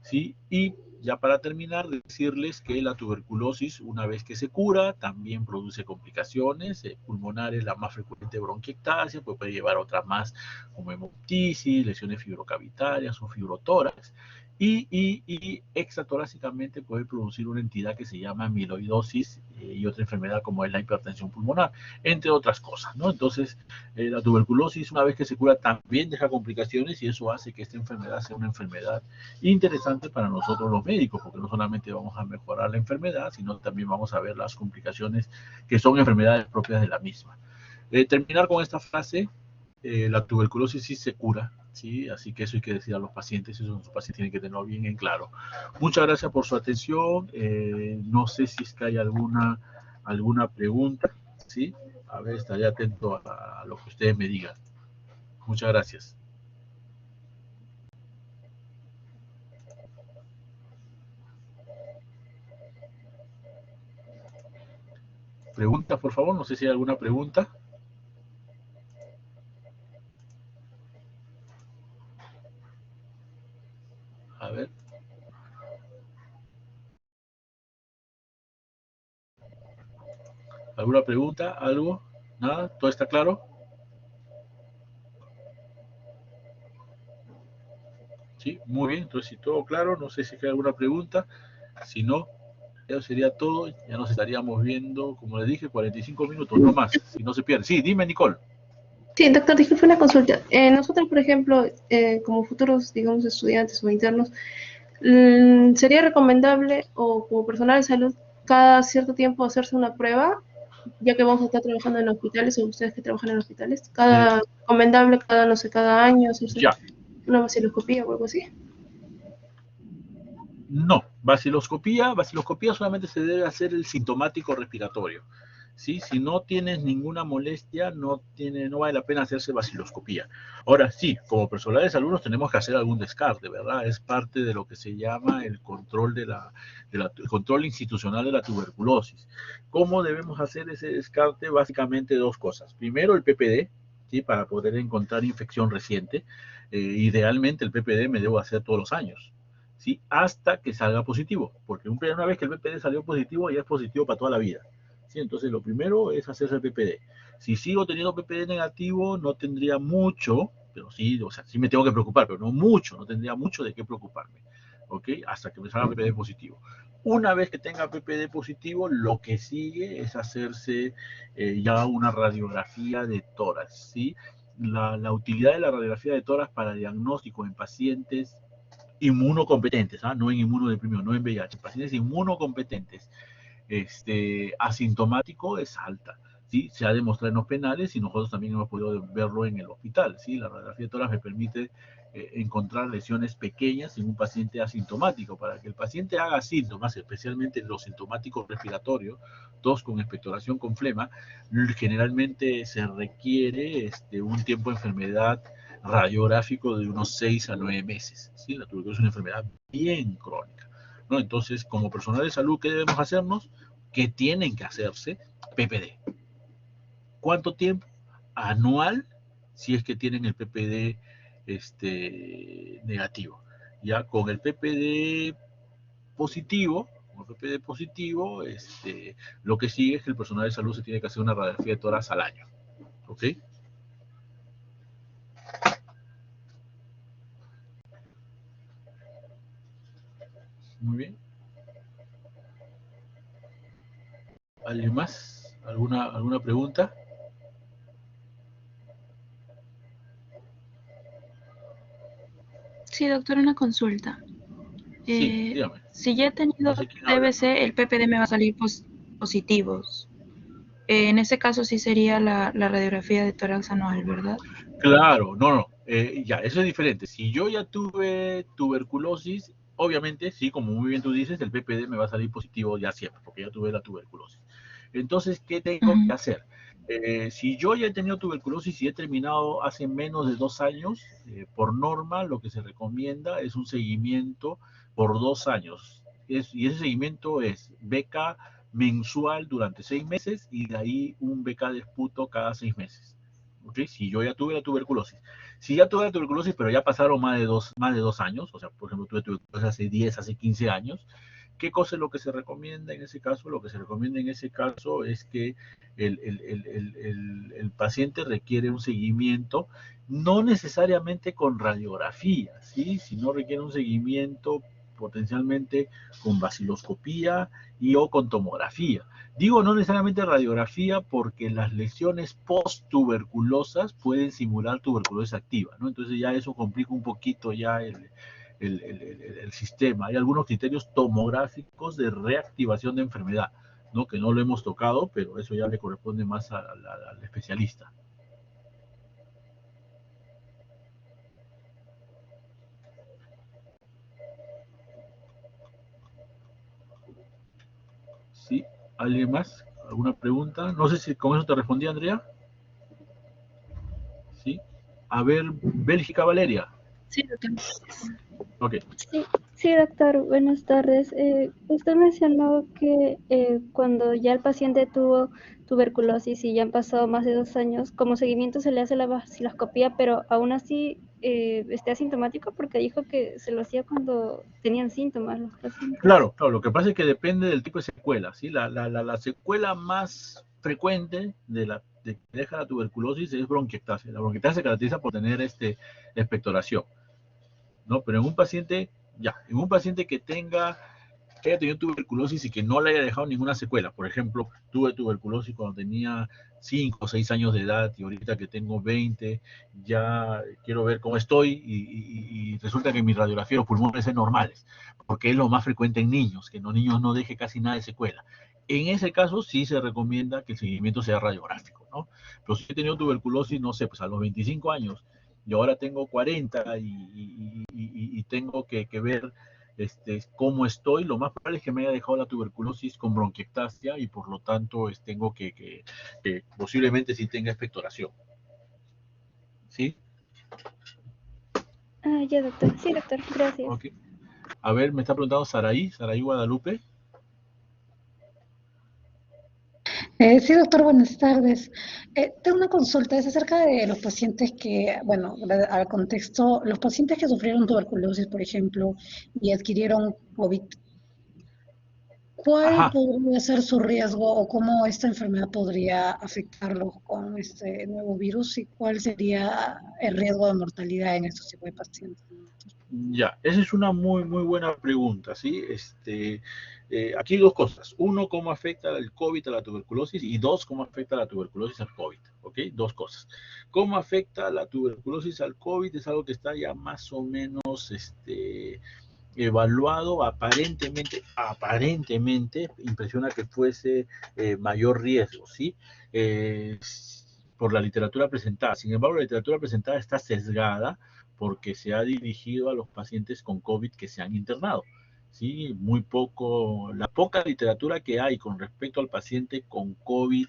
Speaker 1: ¿Sí? Y ya para terminar, decirles que la tuberculosis, una vez que se cura, también produce complicaciones pulmonares, la más frecuente bronquiectasia, pues puede llevar a otras más como hemoptisis, lesiones fibrocavitarias o fibrotórax. Y extratorácicamente puede producir una entidad que se llama amiloidosis y otra enfermedad como es la hipertensión pulmonar, entre otras cosas, ¿no? Entonces, la tuberculosis, una vez que se cura, también deja complicaciones y eso hace que esta enfermedad sea una enfermedad interesante para nosotros los médicos, porque no solamente vamos a mejorar la enfermedad, sino también vamos a ver las complicaciones que son enfermedades propias de la misma. Terminar con esta frase, la tuberculosis sí se cura, ¿sí? Así que eso hay que decir a los pacientes, eso los pacientes tienen que tenerlo bien en claro. Muchas gracias por su atención, no sé si es que hay alguna pregunta, ¿sí? A ver, estaré atento a lo que ustedes me digan. Muchas gracias. Preguntas, por favor, no sé si hay alguna pregunta. A ver. ¿Alguna pregunta? ¿Algo? ¿Nada? ¿Todo está claro? Sí, muy bien, entonces si todo claro, no sé si hay alguna pregunta, si no, eso sería todo, ya nos estaríamos viendo, como les dije, 45 minutos, no más, si no se pierde. Sí, dime Nicole.
Speaker 4: Sí, doctor, disculpe una consulta. Nosotros, por ejemplo, como futuros, digamos, estudiantes o internos, ¿sería recomendable o como personal de salud cada cierto tiempo hacerse una prueba, ya que vamos a estar trabajando en hospitales o ustedes que trabajan en hospitales? Cada recomendable, cada no sé, cada año hacerse
Speaker 1: Ya,
Speaker 4: una vaciloscopía o algo así.
Speaker 1: no, vaciloscopía solamente se debe hacer el sintomático respiratorio. ¿Sí? Si no tienes ninguna molestia, no vale la pena hacerse vaciloscopía. Ahora sí, como personal de salud nos tenemos que hacer algún descarte, ¿verdad? Es parte de lo que se llama el control el control institucional de la tuberculosis. ¿Cómo debemos hacer ese descarte? Básicamente dos cosas. Primero, el PPD, ¿sí? Para poder encontrar infección reciente. Idealmente el PPD me debo hacer todos los años. ¿Sí? Hasta que salga positivo, porque una vez que el PPD salió positivo, ya es positivo para toda la vida. ¿Sí? Entonces, lo primero es hacerse el PPD. Si sigo teniendo PPD negativo, no tendría mucho, pero sí, o sea, sí me tengo que preocupar, pero no mucho, no tendría mucho de qué preocuparme, ¿ok? Hasta que me salga PPD positivo. Una vez que tenga PPD positivo, lo que sigue es hacerse ya una radiografía de tórax, ¿sí? La utilidad de la radiografía de tórax para diagnóstico en pacientes inmunocompetentes, ¿ah? No en inmunodeprimidos, no en VIH, pacientes inmunocompetentes, asintomático es alta. ¿Sí? Se ha demostrado en los penales y nosotros también hemos podido verlo en el hospital. ¿Sí? La radiografía de tórax me permite encontrar lesiones pequeñas en un paciente asintomático. Para que el paciente haga síntomas, especialmente los sintomáticos respiratorios, tos con expectoración con flema, generalmente se requiere un tiempo de enfermedad radiográfico de unos 6 a 9 meses. ¿Sí? La tuberculosis es una enfermedad bien crónica, ¿no? Entonces, como personal de salud, ¿qué debemos hacernos? ¿Qué tienen que hacerse? PPD. ¿Cuánto tiempo? Anual, si es que tienen el PPD negativo. Ya con el PPD positivo, lo que sigue es que el personal de salud se tiene que hacer una radiografía de tórax al año. ¿Ok? Muy bien. ¿Alguien más? ¿Alguna pregunta?
Speaker 5: Sí, doctor, una consulta.
Speaker 1: Sí, dígame.
Speaker 5: Si ya he tenido
Speaker 1: No sé quién habla.
Speaker 5: TBC, el PPD me va a salir positivos. En ese caso sí sería la radiografía de tórax anual, ¿verdad?
Speaker 1: Claro, no. Ya, eso es diferente. Si yo ya tuve tuberculosis, obviamente, sí, como muy bien tú dices, el PPD me va a salir positivo ya siempre, porque ya tuve la tuberculosis. Entonces, ¿qué tengo que
Speaker 5: Ujú.
Speaker 1: hacer? Si yo ya he tenido tuberculosis y he terminado hace menos de 2 años, por norma, lo que se recomienda es un seguimiento por 2 años. Y ese seguimiento es beca mensual durante 6 meses y de ahí un beca de esputo cada 6 meses. ¿Okay? Si yo ya tuve la tuberculosis. Si ya tuve la tuberculosis, pero ya pasaron más de dos años, o sea, por ejemplo, tuve tuberculosis hace 10, hace 15 años, ¿qué cosa es lo que se recomienda en ese caso? Lo que se recomienda en ese caso es que el paciente requiere un seguimiento, no necesariamente con radiografía, ¿sí? Sino requiere un seguimiento potencialmente con vaciloscopía y o con tomografía. Digo no necesariamente radiografía porque las lesiones post-tuberculosas pueden simular tuberculosis activa, ¿no? Entonces ya eso complica un poquito ya el sistema. Hay algunos criterios tomográficos de reactivación de enfermedad, ¿no? Que no lo hemos tocado, pero eso ya le corresponde más al especialista. ¿Sí? ¿Alguien más? ¿Alguna pregunta? No sé si con eso te respondí, Andrea. ¿Sí? A ver, Bélgica Valeria.
Speaker 5: Sí, doctor.
Speaker 1: Ok.
Speaker 6: Sí, sí, doctor, buenas tardes. Usted mencionó que cuando ya el paciente tuvo tuberculosis y ya han pasado más de 2 años, como seguimiento se le hace la vaciloscopía, pero aún así esté asintomático porque dijo que se lo hacía cuando tenían síntomas los pacientes.
Speaker 1: Claro, lo que pasa es que depende del tipo de secuela, ¿sí? La secuela más frecuente de que deja la tuberculosis es bronquiectasia. La bronquiectasia se caracteriza por tener expectoración. ¿no? Pero en un paciente, en un paciente que haya tenido tuberculosis y que no le haya dejado ninguna secuela. Por ejemplo, tuve tuberculosis cuando tenía 5 o 6 años de edad y ahorita que tengo 20, ya quiero ver cómo estoy y resulta que mis radiografías los pulmones son normales, porque es lo más frecuente en niños, que en los niños no deje casi nada de secuela. En ese caso sí se recomienda que el seguimiento sea radiográfico, ¿no? Pero si he tenido tuberculosis, no sé, pues a los 25 años y ahora tengo 40 y tengo que ver cómo estoy, lo más probable es que me haya dejado la tuberculosis con bronquiectasia y por lo tanto tengo que posiblemente sí tenga expectoración. ¿Sí?
Speaker 6: Ah, ya, doctor. Sí, doctor, gracias.
Speaker 1: Okay. A ver, me está preguntando Saraí Guadalupe.
Speaker 3: Sí, doctor, buenas tardes. Tengo una consulta, es acerca de los pacientes que, bueno, al contexto, los pacientes que sufrieron tuberculosis, por ejemplo, y adquirieron COVID. ¿Cuál
Speaker 1: Ajá.
Speaker 3: podría ser su riesgo o cómo esta enfermedad podría afectarlos con este nuevo virus y cuál sería el riesgo de mortalidad en estos tipos de pacientes?
Speaker 1: Ya, esa es una muy, muy buena pregunta, ¿sí? Aquí dos cosas. Uno, cómo afecta el COVID a la tuberculosis y dos, cómo afecta la tuberculosis al COVID, ¿ok? Dos cosas. ¿Cómo afecta la tuberculosis al COVID? Es algo que está ya más o menos, evaluado aparentemente, impresiona que fuese mayor riesgo, ¿sí? Por la literatura presentada. Sin embargo, la literatura presentada está sesgada porque se ha dirigido a los pacientes con COVID que se han internado. ¿Sí? Muy poco, la poca literatura que hay con respecto al paciente con COVID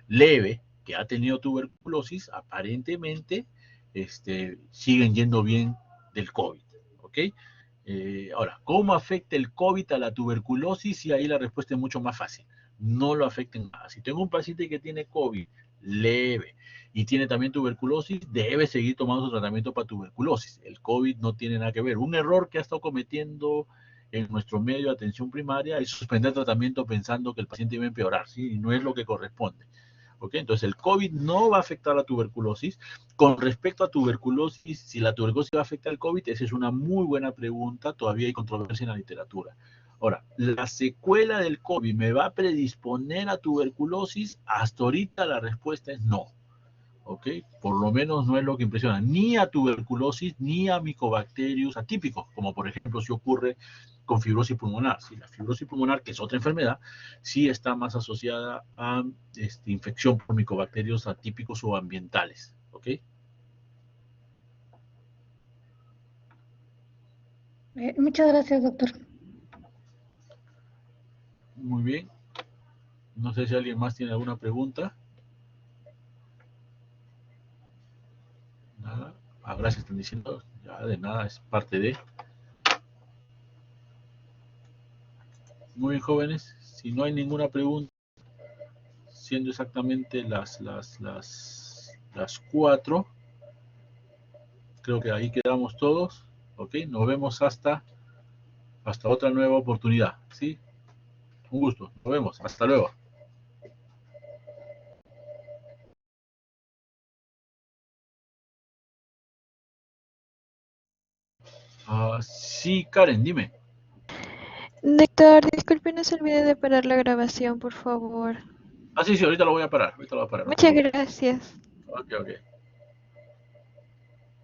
Speaker 1: leve, que ha tenido tuberculosis, aparentemente siguen yendo bien del COVID. ¿Ok? Ahora, ¿cómo afecta el COVID a la tuberculosis? Y ahí la respuesta es mucho más fácil. No lo afecta en nada. Si tengo un paciente que tiene COVID leve y tiene también tuberculosis, debe seguir tomando su tratamiento para tuberculosis. El COVID no tiene nada que ver. Un error que ha estado cometiendo en nuestro medio de atención primaria es suspender tratamiento pensando que el paciente iba a empeorar, ¿sí? Y no es lo que corresponde. ¿Okay? Entonces el COVID no va a afectar a la tuberculosis. Con respecto a tuberculosis, si la tuberculosis va a afectar al COVID, esa es una muy buena pregunta, todavía hay controversia en la literatura. Ahora, ¿la secuela del COVID me va a predisponer a tuberculosis? Hasta ahorita la respuesta es no. ¿Ok? Por lo menos no es lo que impresiona ni a tuberculosis ni a micobacterios atípicos, como por ejemplo si ocurre con fibrosis pulmonar. ¿Sí? La fibrosis pulmonar, que es otra enfermedad, sí está más asociada a infección por micobacterios atípicos o ambientales. ¿Ok?
Speaker 3: Muchas gracias, doctor.
Speaker 1: Muy bien. No sé si alguien más tiene alguna pregunta. Nada. Ah, gracias, están diciendo. Ya de nada, es parte de. Muy bien, jóvenes. Si no hay ninguna pregunta, siendo exactamente las 4, creo que ahí quedamos todos. Ok, nos vemos hasta otra nueva oportunidad. ¿Sí? Un gusto. Nos vemos. Hasta luego. Sí, Karen, dime.
Speaker 7: Doctor, disculpe, no se olvide de parar la grabación, por favor.
Speaker 1: Sí, ahorita lo voy a parar. Ahorita lo voy a parar. No te
Speaker 7: Muchas
Speaker 1: preocupes.
Speaker 7: gracias.
Speaker 1: Ok, ok.